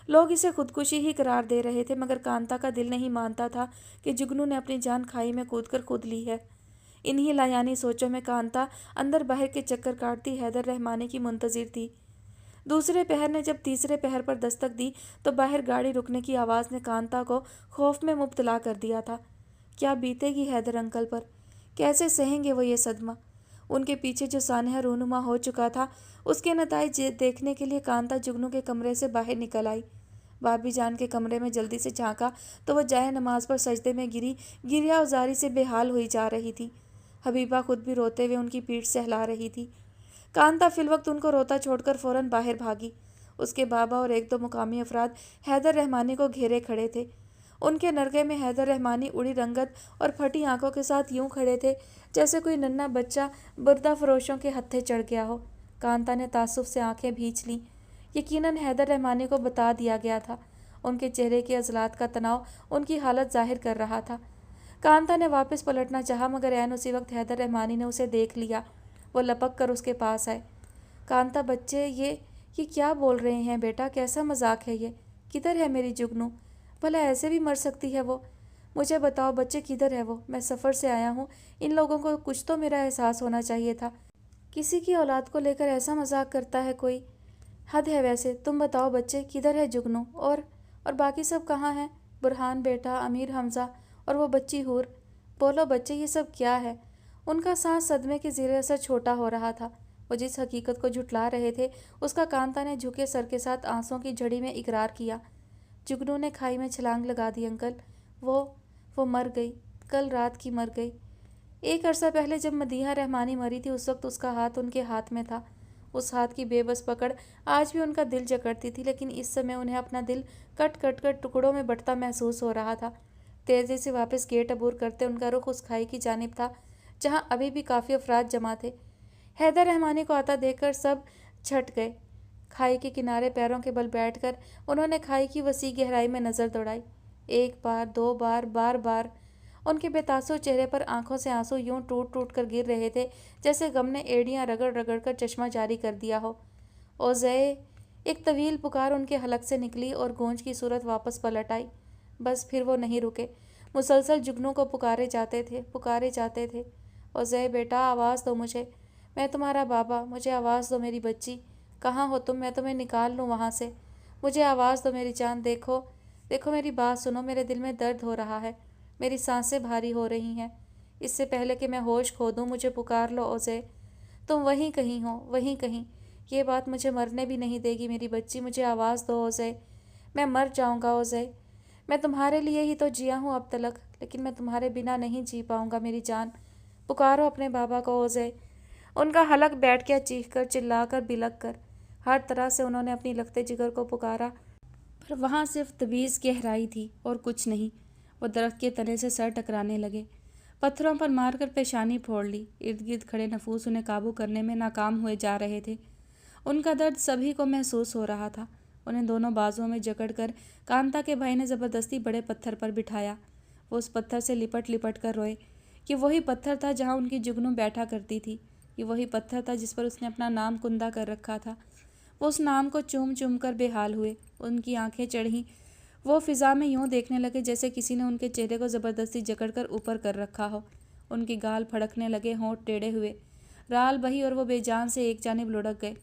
لوگ اسے خودکشی ہی قرار دے رہے تھے، مگر کانتا کا دل نہیں مانتا تھا کہ جگنو نے اپنی جان کھائی میں کود کر خود لی ہے۔ انہی لایانی سوچوں میں کانتا اندر باہر کے چکر کاٹتی حیدر رحمانی کی منتظر تھی۔ دوسرے پہر نے جب تیسرے پہر پر دستک دی تو باہر گاڑی رکنے کی آواز نے کانتا کو خوف میں مبتلا کر دیا تھا۔ کیا بیتے گی حیدر انکل پر، کیسے سہیں گے وہ یہ صدمہ؟ ان کے پیچھے جو سانحہ رونما ہو چکا تھا، اس کے نتائج دیکھنے کے لیے کانتا جگنو کے کمرے سے باہر نکل آئی۔ بھابھی جان کے کمرے میں جلدی سے جھانکا تو وہ جائے نماز پر سجدے میں گری گریا ازاری سے بے حال ہوئی جا رہی تھی۔ حبیبہ خود بھی روتے ہوئے ان کی پیٹھ سہلا رہی تھی۔ کانتا فی الوقت ان کو روتا چھوڑ کر فوراً باہر بھاگی۔ اس کے بابا اور ایک دو مقامی افراد حیدر رحمانی کو گھیرے کھڑے تھے۔ ان کے نرگے میں حیدر رحمانی اڑی رنگت اور پھٹی آنکھوں کے ساتھ یوں کھڑے تھے جیسے کوئی ننھا بچہ بردہ فروشوں کے ہتھے چڑھ گیا ہو۔ کانتا نے تعصب سے آنکھیں بھینچ لیں۔ یقیناً حیدر رحمانی کو بتا دیا گیا تھا۔ ان کے چہرے کے عضلات کا تناؤ ان کی حالت ظاہر کر رہا تھا۔ کانتا نے واپس پلٹنا چاہا، مگر عین اسی وقت حیدر رحمانی نے اسے دیکھ لیا۔ وہ لپک کر اس کے پاس آئے۔ کانتا بچے، یہ کیا بول رہے ہیں بیٹا، کیسا مذاق ہے یہ؟ کدھر ہے میری جگنو؟ بھلا ایسے بھی مر سکتی ہے وہ؟ مجھے بتاؤ بچے، کدھر ہے وہ؟ میں سفر سے آیا ہوں، ان لوگوں کو کچھ تو میرا احساس ہونا چاہیے تھا۔ کسی کی اولاد کو لے کر ایسا مذاق کرتا ہے کوئی، حد ہے ویسے۔ تم بتاؤ بچے، کدھر ہے جگنو؟ اور باقی سب کہاں ہیں؟ برہان بیٹا، امیر حمزہ اور وہ بچی حور؟ بولو بچے، یہ سب کیا ہے؟ ان کا سانس صدمے کے زیر اثر چھوٹا ہو رہا تھا۔ وہ جس حقیقت کو جھٹلا رہے تھے اس کا کانتا نے جھکے سر کے ساتھ آنسوں کی جھڑی میں اقرار کیا۔ جگنو نے کھائی میں چھلانگ لگا دی انکل، وہ مر گئی، کل رات کی مر گئی۔ ایک عرصہ پہلے جب مدیحہ رحمانی مری تھی، اس وقت اس کا ہاتھ ان کے ہاتھ میں تھا۔ اس ہاتھ کی بے بس پکڑ آج بھی ان کا دل جکڑتی تھی، لیکن اس سمے انہیں اپنا دل کٹ کٹ کر ٹکڑوں میں بٹتا محسوس ہو رہا تھا۔ تیزی سے واپس گیٹ عبور کرتے ان کا رخ اس کھائی کی جانب تھا جہاں ابھی بھی کافی افراد جمع تھے۔ حیدر رحمانی کو آتا دیکھ کر سب چھٹ گئے۔ کھائی کے کنارے پیروں کے بل بیٹھ کر انہوں نے کھائی کی وسیع گہرائی میں نظر دوڑائی۔ ایک بار، دو بار، بار بار ان کے بے تاثر چہرے پر آنکھوں سے آنسو یوں ٹوٹ ٹوٹ کر گر رہے تھے جیسے غم نے ایڑیاں رگڑ رگڑ کر چشمہ جاری کر دیا ہو۔ اوزے! ایک طویل پکار ان کے حلق سے نکلی اور گونج کی صورت واپس پلٹ آئی۔ بس پھر وہ نہیں رکے، مسلسل جگنو کو پکارے جاتے تھے۔ اوزے بیٹا، آواز دو مجھے، میں تمہارا بابا، مجھے آواز دو میری بچی، کہاں ہو تم؟ میں تمہیں نکال لوں وہاں سے، مجھے آواز دو میری جان۔ دیکھو میری بات سنو، میرے دل میں درد ہو رہا ہے، میری سانسیں بھاری ہو رہی ہیں۔ اس سے پہلے کہ میں ہوش کھو دوں مجھے پکار لو اوزے، تم وہیں کہیں ہو، وہیں کہیں، یہ بات مجھے مرنے بھی نہیں دے گی میری بچی، مجھے آواز دو اوزے، میں مر جاؤں گا اوزے، میں تمہارے لیے ہی تو جیا ہوں اب تلک، لیکن میں تمہارے بنا نہیں جی پاؤں گا میری جان، پکارو اپنے بابا کو اوزے۔ ان کا حلق بیٹھ گیا، چیخ کر، چلا کر، بلک کر، ہر طرح سے انہوں نے اپنی لگتے جگر کو پکارا، پر وہاں صرف طویل گہرائی تھی اور کچھ نہیں۔ وہ درخت کے تنے سے سر ٹکرانے لگے، پتھروں پر مار کر پیشانی پھوڑ لی، ارد گرد کھڑے نفوس انہیں قابو کرنے میں ناکام ہوئے جا رہے تھے۔ ان کا درد سبھی کو محسوس ہو رہا تھا۔ انہیں دونوں بازوؤں میں جکڑ کر کانتا کے بھائی نے زبردستی بڑے پتھر پر بٹھایا۔ وہ اس پتھر سے لپٹ لپٹ کر روئے۔ یہ وہی پتھر تھا جہاں ان کی جگنو بیٹھا کرتی تھی، یہ وہی پتھر تھا جس پر اس نے اپنا نام کندہ کر رکھا تھا۔ وہ اس نام کو چوم چوم کر بے حال ہوئے، ان کی آنکھیں چڑھیں، وہ فضا میں یوں دیکھنے لگے جیسے کسی نے ان کے چہرے کو زبردستی جکڑ کر اوپر کر رکھا ہو۔ ان کی گال پھڑکنے لگے، ہونٹ ٹیڑھے ہوئے، رال بہی اور وہ بے جان سے ایک جانب لڑک گئے۔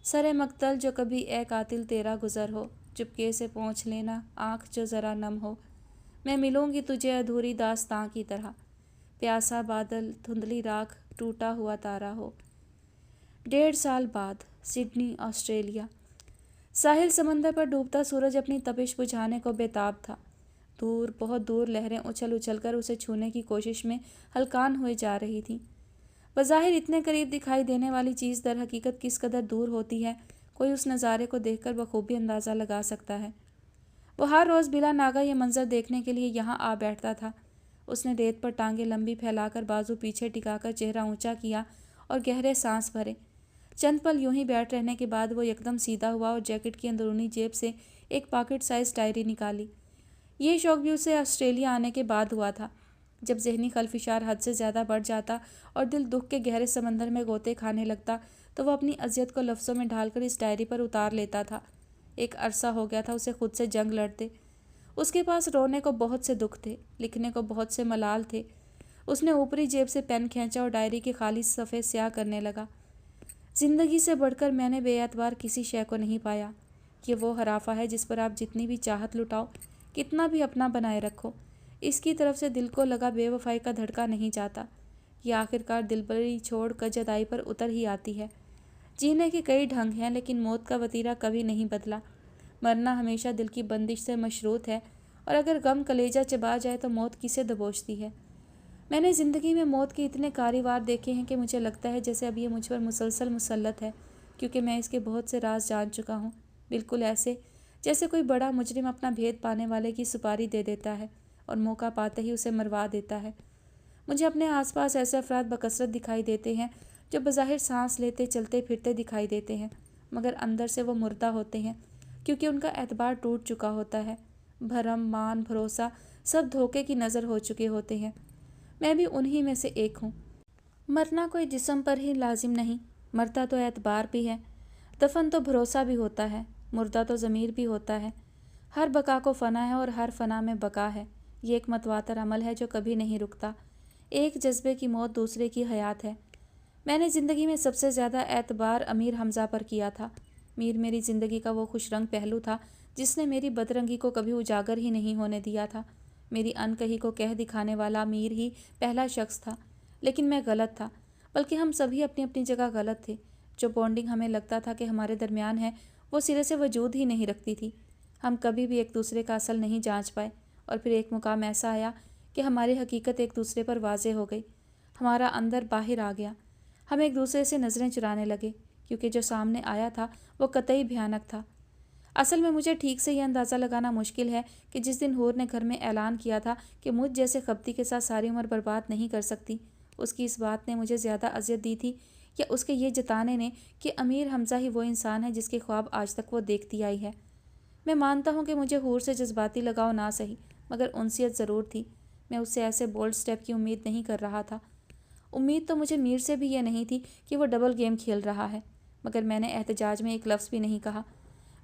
سرے مقتل جو کبھی اے قاتل تیرا گزر ہو، چپکے سے پوچھ لینا آنکھ جو ذرا نم ہو، میں ملوں گی تجھے ادھوری داستاں کی طرح، پیاسا بادل، دھندلی راکھ، ٹوٹا ہوا تارا ہو۔ 1.5 سال بعد، سڈنی، آسٹریلیا۔ ساحل سمندر پر ڈوبتا سورج اپنی تپش بجھانے کو بے تاب تھا۔ دور، بہت دور لہریں اچھل اچھل کر اسے چھونے کی کوشش میں ہلکان ہوئے جا رہی تھیں۔ بظاہر اتنے قریب دکھائی دینے والی چیز در حقیقت کس قدر دور ہوتی ہے، کوئی اس نظارے کو دیکھ کر بخوبی اندازہ لگا سکتا ہے۔ وہ ہر روز بلا ناگا یہ منظر دیکھنے کے لیے یہاں آ بیٹھتا تھا۔ اس نے ریت پر ٹانگیں لمبی پھیلا کر، بازو پیچھے ٹکا کر چہرہ اونچا کیا اور گہرے سانس بھرے۔ چند پل یوں ہی بیٹھ رہنے کے بعد وہ یکدم سیدھا ہوا اور جیکٹ کی اندرونی جیب سے ایک پاکٹ سائز ڈائری نکالی۔ یہ شوق بھی اسے آسٹریلیا آنے کے بعد ہوا تھا۔ جب ذہنی خلفشار حد سے زیادہ بڑھ جاتا اور دل دکھ کے گہرے سمندر میں غوطے کھانے لگتا تو وہ اپنی اذیت کو لفظوں میں ڈھال کر اس ڈائری پر اتار لیتا تھا۔ ایک عرصہ ہو گیا تھا اسے خود سے جنگ لڑتے۔ اس کے پاس رونے کو بہت سے دکھ تھے، لکھنے کو بہت سے ملال تھے۔ اس نے اوپری جیب سے پین کھینچا اور ڈائری کے خالی صفحے سیاہ کرنے لگا۔ زندگی سے بڑھ کر میں نے بے اعتبار کسی شے کو نہیں پایا۔ یہ وہ ہرافہ ہے جس پر آپ جتنی بھی چاہت لٹاؤ، کتنا بھی اپنا بنائے رکھو، اس کی طرف سے دل کو لگا بے وفائی کا دھڑکا نہیں جاتا۔ یہ آخرکار دلبری چھوڑ کر جدائی پر اتر ہی آتی ہے۔ جینے کے کئی ڈھنگ ہیں لیکن موت کا وتیرہ کبھی نہیں بدلا۔ مرنا ہمیشہ دل کی بندش سے مشروط ہے، اور اگر غم کلیجہ چبا جائے تو موت کسے دبوچتی ہے۔ میں نے زندگی میں موت کے اتنے کاری وار دیکھے ہیں کہ مجھے لگتا ہے جیسے اب یہ مجھ پر مسلسل مسلط ہے، کیونکہ میں اس کے بہت سے راز جان چکا ہوں، بالکل ایسے جیسے کوئی بڑا مجرم اپنا بھید پانے والے کی سپاری دے دیتا ہے اور موقع پاتے ہی اسے مروا دیتا ہے۔ مجھے اپنے آس پاس ایسے افراد بکثرت دکھائی دیتے ہیں جو بظاہر سانس لیتے چلتے پھرتے دکھائی دیتے ہیں، مگر اندر سے وہ مردہ ہوتے ہیں، کیونکہ ان کا اعتبار ٹوٹ چکا ہوتا ہے، بھرم، مان، بھروسہ سب دھوکے کی نظر ہو چکے ہوتے ہیں۔ میں بھی انہی میں سے ایک ہوں۔ مرنا کوئی جسم پر ہی لازم نہیں، مرتا تو اعتبار بھی ہے، دفن تو بھروسہ بھی ہوتا ہے، مردہ تو ضمیر بھی ہوتا ہے۔ ہر بقا کو فنا ہے اور ہر فنا میں بقا ہے۔ یہ ایک متواتر عمل ہے جو کبھی نہیں رکتا۔ ایک جذبے کی موت دوسرے کی حیات ہے۔ میں نے زندگی میں سب سے زیادہ اعتبار امیر حمزہ پر کیا تھا۔ میر میری زندگی کا وہ خوش رنگ پہلو تھا جس نے میری بدرنگی کو کبھی اجاگر ہی نہیں ہونے دیا تھا۔ میری انکہی کو کہہ دکھانے والا میر ہی پہلا شخص تھا، لیکن میں غلط تھا، بلکہ ہم سبھی اپنی اپنی جگہ غلط تھے۔ جو بانڈنگ ہمیں لگتا تھا کہ ہمارے درمیان ہے، وہ سرے سے وجود ہی نہیں رکھتی تھی۔ ہم کبھی بھی ایک دوسرے کا اصل نہیں جانچ پائے، اور پھر ایک مقام ایسا آیا کہ ہماری حقیقت ایک دوسرے پر واضح ہو گئی، ہمارا اندر باہر آ گیا۔ ہم ایک دوسرے سے نظریں چرانے لگے، کیونکہ جو سامنے آیا تھا وہ قطعی بھیانک تھا۔ اصل میں مجھے ٹھیک سے یہ اندازہ لگانا مشکل ہے کہ جس دن حور نے گھر میں اعلان کیا تھا کہ مجھ جیسے خبتی کے ساتھ ساری عمر برباد نہیں کر سکتی، اس کی اس بات نے مجھے زیادہ اذیت دی تھی یا اس کے یہ جتانے نے کہ امیر حمزہ ہی وہ انسان ہے جس کے خواب آج تک وہ دیکھتی آئی ہے۔ میں مانتا ہوں کہ مجھے حور سے جذباتی لگاؤ نہ سہی، مگر انسیت ضرور تھی۔ میں اس سے ایسے بولڈ سٹیپ کی امید نہیں کر رہا تھا۔ امید تو مجھے میر سے بھی یہ نہیں تھی کہ وہ ڈبل گیم کھیل رہا ہے، مگر میں نے احتجاج میں ایک لفظ بھی نہیں کہا۔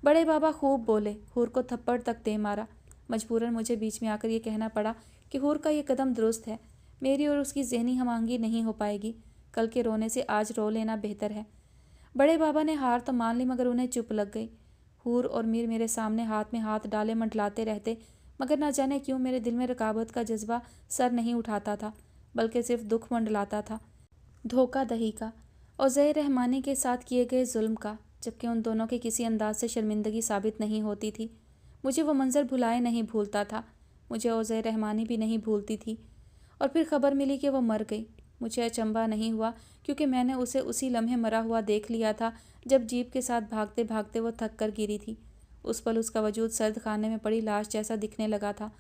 بڑے بابا خوب بولے، حور کو تھپڑ تک دے مارا۔ مجبوراً مجھے بیچ میں آ کر یہ کہنا پڑا کہ حور کا یہ قدم درست ہے، میری اور اس کی ذہنی ہم آہنگی نہیں ہو پائے گی، کل کے رونے سے آج رو لینا بہتر ہے۔ بڑے بابا نے ہار تو مان لی مگر انہیں چپ لگ گئی۔ حور اور میر میرے سامنے ہاتھ میں ہاتھ ڈالے منڈلاتے رہتے، مگر نہ جانے کیوں میرے دل میں رقابت کا جذبہ سر نہیں اٹھاتا تھا، بلکہ صرف دکھ منڈلاتا تھا، دھوکہ دہی کا، ओज़ैर रहमानी के साथ किए गए जुल्म का, जबकि उन दोनों के किसी अंदाज से शर्मिंदगी साबित नहीं होती थी। मुझे वो मंज़र भुलाए नहीं भूलता था। मुझे ओज़ैर रहमानी भी नहीं भूलती थी। और फिर खबर मिली कि वो मर गई। मुझे अचंभा नहीं हुआ, क्योंकि मैंने उसे उसी लम्हे मरा हुआ देख लिया था जब जीप के साथ भागते भागते वो थक कर गिरी थी। उस पल उसका वजूद सर्द खाने में पड़ी लाश जैसा दिखने लगा था,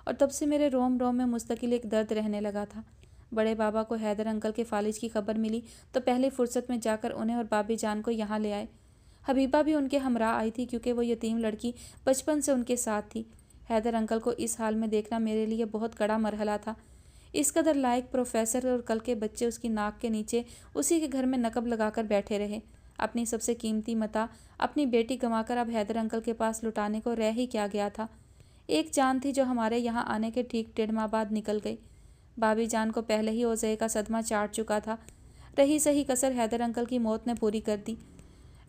और तब से मेरे रोम रोम में मुस्तकिल एक दर्द रहने लगा था। बड़े बाबा को हैदर अंकल के फालिज की खबर मिली तो पहली फुर्सत में जाकर उन्हें और भाभी जान को यहाँ ले आए। हबीबा भी उनके हमरा आई थी, क्योंकि वो यतीम लड़की बचपन से उनके साथ थी। हैदर अंकल को इस हाल में देखना मेरे लिए बहुत कड़ा मरहला था। इस कदर लायक प्रोफेसर और कल के बच्चे उसकी नाक के नीचे उसी के घर में नकब लगाकर बैठे रहे। अपनी सबसे कीमती मता, अपनी बेटी गंवाकर अब हैदर अंकल के पास लुटाने को रह ही क्या गया था। एक जान थी जो हमारे यहाँ आने के ठीक 1.5 माह बाद निकल गई। भाभी जान को पहले ही ओज़े का सदमा चाट चुका था। रही सही कसर हैदर अंकल की मौत ने पूरी कर दी।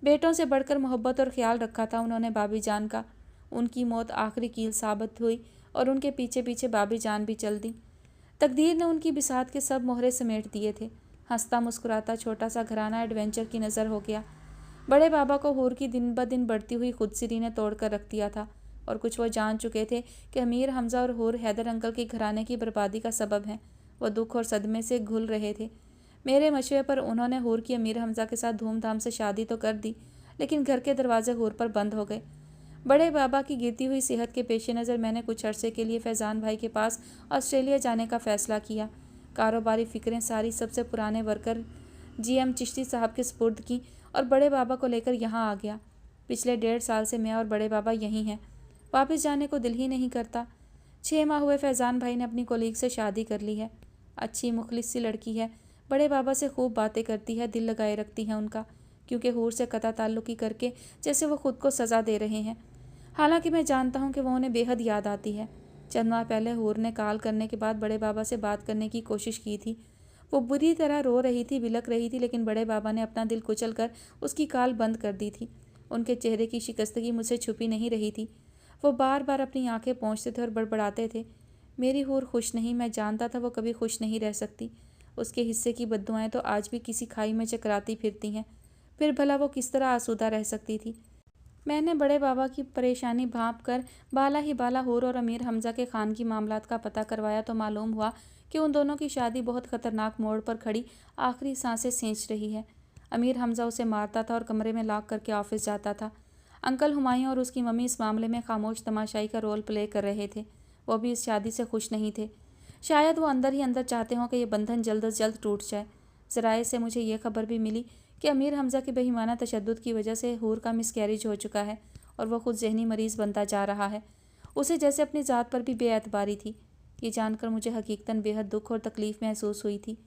बेटों से बढ़कर मोहब्बत और ख्याल रखा था उन्होंने भाभी जान का। उनकी मौत आखिरी कील साबित हुई और उनके पीछे पीछे भाभी जान भी चल दी। तकदीर ने उनकी बिसात के सब मोहरे समेट दिए थे। हंसता मुस्कुराता छोटा सा घराना एडवेंचर की नज़र हो गया। बड़े बाबा को हूर की दिन ब दिन बढ़ती हुई खुदसिरी ने तोड़ कर रख दिया था, और कुछ वो जान चुके थे कि अमीर हमज़ा और हूर हैदर अंकल के घराने की बर्बादी का सबब हैं। वो दुख और सदमे से घुल रहे थे। मेरे मशवरे पर उन्होंने हूर की अमीर हमज़ा के साथ धूमधाम से शादी तो कर दी, लेकिन घर के दरवाजे हूर पर बंद हो गए। बड़े बाबा की गिरती हुई सेहत के पेश नज़र मैंने कुछ अरसे के लिए फैज़ान भाई के पास ऑस्ट्रेलिया जाने का फ़ैसला किया। कारोबारी फ़िक्रें सारी सबसे पुराने वर्कर GM चिश्ती साहब के सुपुर्द की और बड़े बाबा को लेकर यहाँ आ गया। पिछले 1.5 साल से मैं और बड़े बाबा यहीं हैं। वापस जाने को दिल ही नहीं करता। 6 माह हुए फैज़ान भाई ने अपनी कोलीग से शादी कर ली है। अच्छी मुखलिस सी लड़की है। बड़े बाबा से खूब बातें करती है, दिल लगाए रखती है उनका, क्योंकि हूर से कता ताल्लुकी करके जैसे वो खुद को सज़ा दे रहे हैं। हालांकि मैं जानता हूँ कि वो उन्हें बेहद याद आती है। चंद माह पहले हूर ने कॉल करने के बाद बड़े बाबा से बात करने की कोशिश की थी। वो बुरी तरह रो रही थी, बिलख रही थी, लेकिन बड़े बाबा ने अपना दिल कुचल कर उसकी कॉल बंद कर दी थी। उनके चेहरे की शिकस्तगी मुझसे छुपी नहीं रही थी। वो बार बार अपनी आंखें पोंछते थे और बड़बड़ाते थे, मेरी हूर खुश नहीं। मैं जानता था वो कभी खुश नहीं रह सकती। उसके हिस्से की बद्दुआएं तो आज भी किसी खाई में चकराती फिरती हैं। फिर भला वो किस तरह आसूदा रह सकती थी। मैंने बड़े बाबा की परेशानी भांप कर बाला ही बाला हूर और अमीर हमज़ा के खान की मामलात का पता करवाया तो मालूम हुआ कि उन दोनों की शादी बहुत ख़तरनाक मोड़ पर खड़ी आखिरी सांसें खींच रही है। अमीर हमज़ा उसे मारता था और कमरे में लॉक करके ऑफिस जाता था। अंकल हुमायूं और उसकी मम्मी इस मामले में खामोश तमाशाई का रोल प्ले कर रहे थे। वो भी इस शादी से खुश नहीं थे। शायद वो अंदर ही अंदर चाहते हों कि ये बंधन जल्द अज जल्द टूट जाए। ज़राए से मुझे ये खबर भी मिली कि अमीर हमज़ा के बेईमाना तशद्दुद की वजह से हूर का मिसकैरेज हो चुका है और वह खुद जहनी मरीज़ बनता जा रहा है। उसे जैसे अपनी ज़ात पर भी बेएतबारी थी। ये जानकर मुझे हकीकतन बेहद दुख और तकलीफ़ महसूस हुई थी,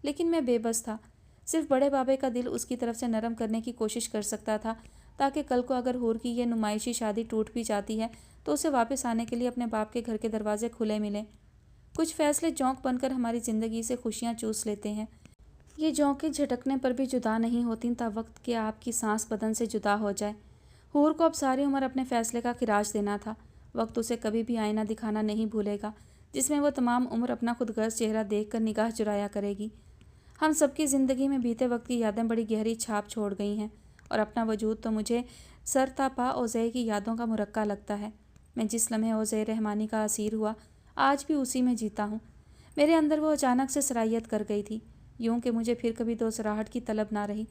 लेकिन मैं बेबस था। सिर्फ बड़े बाबे का दिल उसकी तरफ से नरम करने की कोशिश कर सकता था, ताकि कल को अगर हूर की ये नुमाइशी शादी टूट भी जाती है तो उसे वापस आने के लिए अपने बाप के घर के दरवाजे खुले मिलें। कुछ फैसले जौंक बनकर हमारी ज़िंदगी से खुशियाँ चूस लेते हैं। ये जौंकें झटकने पर भी जुदा नहीं होती ता वक्त के आपकी सांस बदन से जुदा हो जाए। हूर को अब सारी उम्र अपने फैसले का खिराज देना था। वक्त उसे कभी भी आईना दिखाना नहीं भूलेगा, जिसमें वो तमाम उम्र अपना खुदगर्ज चेहरा देखकर निगाह चुराया करेगी। हम सबकी ज़िंदगी में बीते वक्त की यादें बड़ी गहरी छाप छोड़ गई हैं, और अपना वजूद तो मुझे सरतापा ओज़े की यादों का मुरक्का लगता है। मैं जिस लम्हे ओज़े रहमानी का असीर हुआ, आज भी उसी में जीता हूँ। मेरे अंदर वो अचानक से सरायत कर गई थी, यूँ कि मुझे फिर कभी दोसराहट की तलब ना रही।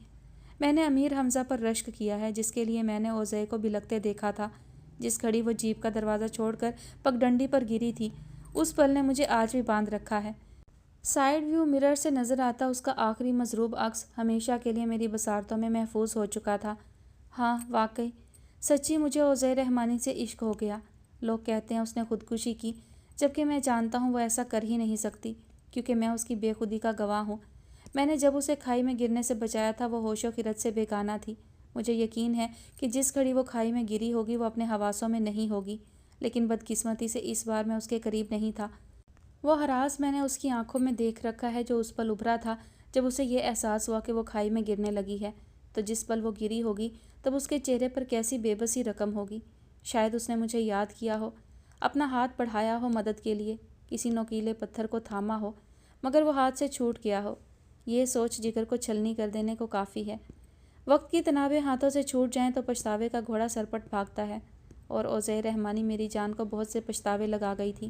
मैंने अमीर हमज़ा पर रश्क किया है, जिसके लिए मैंने ओज़े को बिलखते देखा था। जिस घड़ी वो जीप का दरवाज़ा छोड़कर पगडंडी पर गिरी थी, उस पल ने मुझे आज भी बांध रखा है। साइड व्यू मिरर से नज़र आता उसका आखिरी मजरूब अक्स हमेशा के लिए मेरी बसारतों में महफूज हो चुका था। हाँ, वाकई सच्ची मुझे ओज़े रहमानी से इश्क हो गया। लोग कहते हैं उसने खुदकुशी की, जबकि मैं जानता हूँ वो ऐसा कर ही नहीं सकती, क्योंकि मैं उसकी बेखुदी का गवाह हूँ। मैंने जब उसे खाई में गिरने से बचाया था, वो होशो खिरत से बेगाना थी। मुझे यकीन है कि जिस घड़ी वो खाई में गिरी होगी वो अपने हवासों में नहीं होगी, लेकिन बदकिस्मती से इस बार मैं उसके करीब नहीं था। वो हरास मैंने उसकी आंखों में देख रखा है, जो उस पल उभरा था जब उसे ये एहसास हुआ कि वो खाई में गिरने लगी है। तो जिस पल वो गिरी होगी तब उसके चेहरे पर कैसी बेबसी रकम होगी। शायद उसने मुझे याद किया हो, अपना हाथ बढ़ाया हो मदद के लिए, किसी नोकीले पत्थर को थामा हो, मगर वो हाथ से छूट गया हो। یہ سوچ جگر کو چھلنی کر دینے کو کافی ہے۔ وقت کی تنابیں ہاتھوں سے چھوٹ جائیں تو پچھتاوے کا گھوڑا سرپٹ بھاگتا ہے، اور اوزے رحمانی میری جان کو بہت سے پچھتاوے لگا گئی تھی۔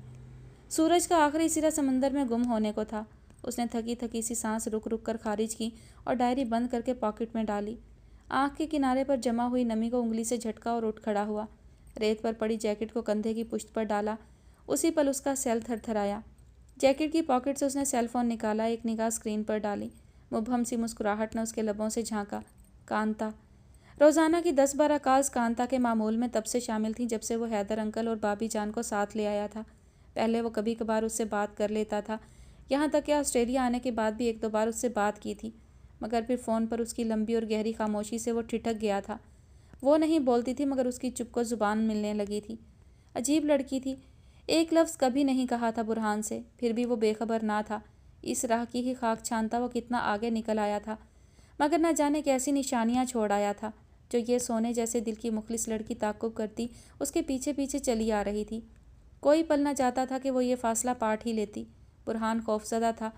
سورج کا آخری سرا سمندر میں گم ہونے کو تھا۔ اس نے تھکی تھکی سی سانس رک رک کر خارج کی اور ڈائری بند کر کے پاکٹ میں ڈالی۔ آنکھ کے کنارے پر جمع ہوئی نمی کو انگلی سے جھٹکا اور اٹھ کھڑا ہوا۔ ریت پر پڑی جیکٹ کو کندھے کی پشت پر ڈالا۔ اسی پل اس کا سیل تھر تھر آیا۔ جیکٹ کی پاکٹ سے اس نے سیل فون نکالا، ایک نگاہ اسکرین پر ڈالی۔ مبہم سی مسکراہٹ نے اس کے لبوں سے جھانکا۔ کانتا۔ روزانہ کی 10-12 کالز کانتا کے معمول میں تب سے شامل تھیں جب سے وہ حیدر انکل اور بابی جان کو ساتھ لے آیا تھا۔ پہلے وہ کبھی کبھار اس سے بات کر لیتا تھا، یہاں تک کہ آسٹریلیا آنے کے بعد بھی 1-2 بار اس سے بات کی تھی، مگر پھر فون پر اس کی لمبی اور گہری خاموشی سے وہ ٹھٹک گیا تھا۔ وہ نہیں بولتی تھی مگر اس کی چپ کو زبان ملنے لگی تھی۔ عجیب لڑکی تھی۔ ایک لفظ کبھی نہیں کہا تھا برہان سے، پھر بھی وہ بے خبر نہ تھا۔ اس راہ کی ہی خاک چھانتا وہ کتنا آگے نکل آیا تھا، مگر نہ جانے کیسی نشانیاں چھوڑ آیا تھا جو یہ سونے جیسے دل کی مخلص لڑکی تعقب کرتی اس کے پیچھے پیچھے چلی آ رہی تھی۔ کوئی پل نہ جاتا تھا کہ وہ یہ فاصلہ پاٹ ہی لیتی۔ برہان خوفزدہ تھا۔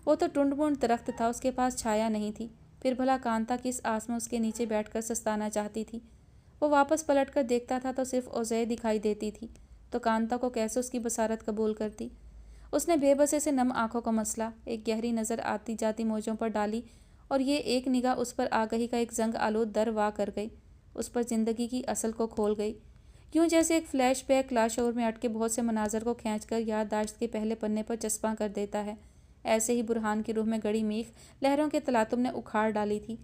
وہ تو ٹنڈ منڈ درخت تھا، اس کے پاس چھایا نہیں تھی، پھر بھلا کانتا کس آس میں اس کے نیچے بیٹھ کر سستانا چاہتی تھی۔ وہ واپس پلٹ کر دیکھتا تھا تو صرف اوزے دکھائی دیتی تھی، تو کانتا کو کیسے اس کی بصارت قبول کرتی؟ اس نے بے بسے سے نم آنکھوں کو مسلا، ایک گہری نظر آتی جاتی موجوں پر ڈالی، اور یہ ایک نگاہ اس پر آگہی کا ایک زنگ آلود در وا کر گئی، اس پر زندگی کی اصل کو کھول گئی۔ یوں جیسے ایک فلیش بیک لاشعور میں اٹکے بہت سے مناظر کو کھینچ کر یادداشت کے پہلے پنے پر چسپاں کر دیتا ہے، ایسے ہی برہان کی روح میں گڑی میخ لہروں کے تلاطم نے اکھاڑ ڈالی تھی۔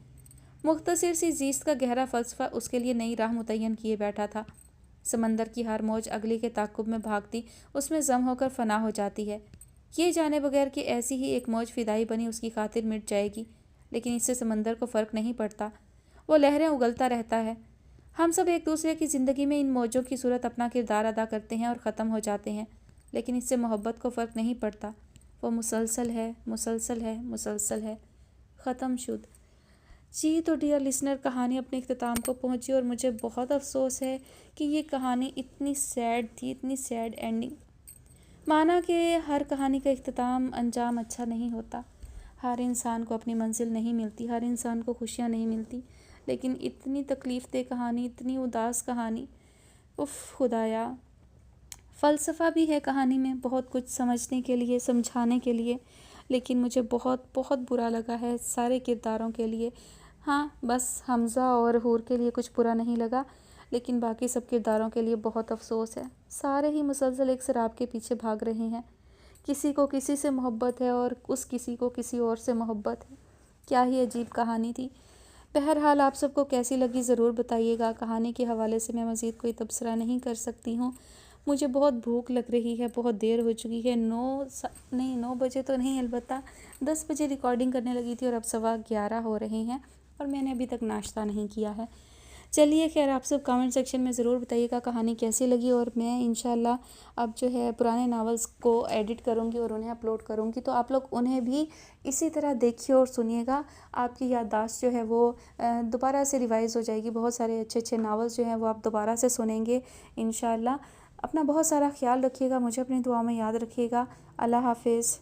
مختصر سی زیست کا گہرا فلسفہ اس کے لیے نئی راہ متعین کیے بیٹھا تھا۔ سمندر کی ہر موج اگلی کے تعاقب میں بھاگتی اس میں ضم ہو کر فنا ہو جاتی ہے، یہ جانے بغیر کہ ایسی ہی ایک موج فدائی بنی اس کی خاطر مٹ جائے گی، لیکن اس سے سمندر کو فرق نہیں پڑتا، وہ لہریں اگلتا رہتا ہے۔ ہم سب ایک دوسرے کی زندگی میں ان موجوں کی صورت اپنا کردار ادا کرتے ہیں اور ختم ہو جاتے ہیں، لیکن اس سے محبت کو فرق نہیں پڑتا، وہ مسلسل ہے، مسلسل ہے، مسلسل ہے، ختم شد۔ جی تو ڈیئر لسنر، کہانی اپنے اختتام کو پہنچی اور مجھے بہت افسوس ہے کہ یہ کہانی اتنی سیڈ تھی، اتنی سیڈ اینڈنگ۔ مانا کہ ہر کہانی کا اختتام انجام اچھا نہیں ہوتا، ہر انسان کو اپنی منزل نہیں ملتی، ہر انسان کو خوشیاں نہیں ملتی، لیکن اتنی تکلیف دہ کہانی، اتنی اداس کہانی، اف خدایا۔ فلسفہ بھی ہے کہانی میں، بہت کچھ سمجھنے کے لیے، سمجھانے کے لیے، لیکن مجھے بہت بہت برا لگا ہے سارے کرداروں کے لیے۔ ہاں بس حمزہ اور حور کے لیے کچھ برا نہیں لگا، لیکن باقی سب کرداروں کے لیے بہت افسوس ہے۔ سارے ہی مسلسل ایک سراب کے پیچھے بھاگ رہے ہیں، کسی کو کسی سے محبت ہے اور اس کسی کو کسی اور سے محبت ہے۔ کیا ہی عجیب کہانی تھی۔ بہرحال آپ سب کو کیسی لگی ضرور بتائیے گا۔ کہانی کے حوالے سے میں مزید کوئی تبصرہ نہیں کر سکتی ہوں، مجھے بہت بھوک لگ رہی ہے، بہت دیر ہو چکی ہے، 9 بجے تو نہیں، البتہ 10 بجے ریکارڈنگ کرنے لگی تھی اور اب 11:15 ہو رہے ہیں اور میں نے ابھی تک ناشتہ نہیں کیا ہے۔ چلیے خیر، آپ سب کامنٹ سیکشن میں ضرور بتائیے گا کہانی کیسی لگی، اور میں انشاءاللہ اب جو ہے پرانے ناولز کو ایڈٹ کروں گی اور انہیں اپلوڈ کروں گی، تو آپ لوگ انہیں بھی اسی طرح دیکھیے اور سنیے گا۔ آپ کی یادداشت جو ہے وہ دوبارہ سے ریوائز ہو جائے گی، بہت سارے اچھے اچھے ناولز جو ہیں وہ آپ دوبارہ سے سنیں گے انشاءاللہ۔ اپنا بہت سارا خیال رکھیے گا، مجھے اپنی دعا میں یاد رکھیے گا۔ اللہ حافظ۔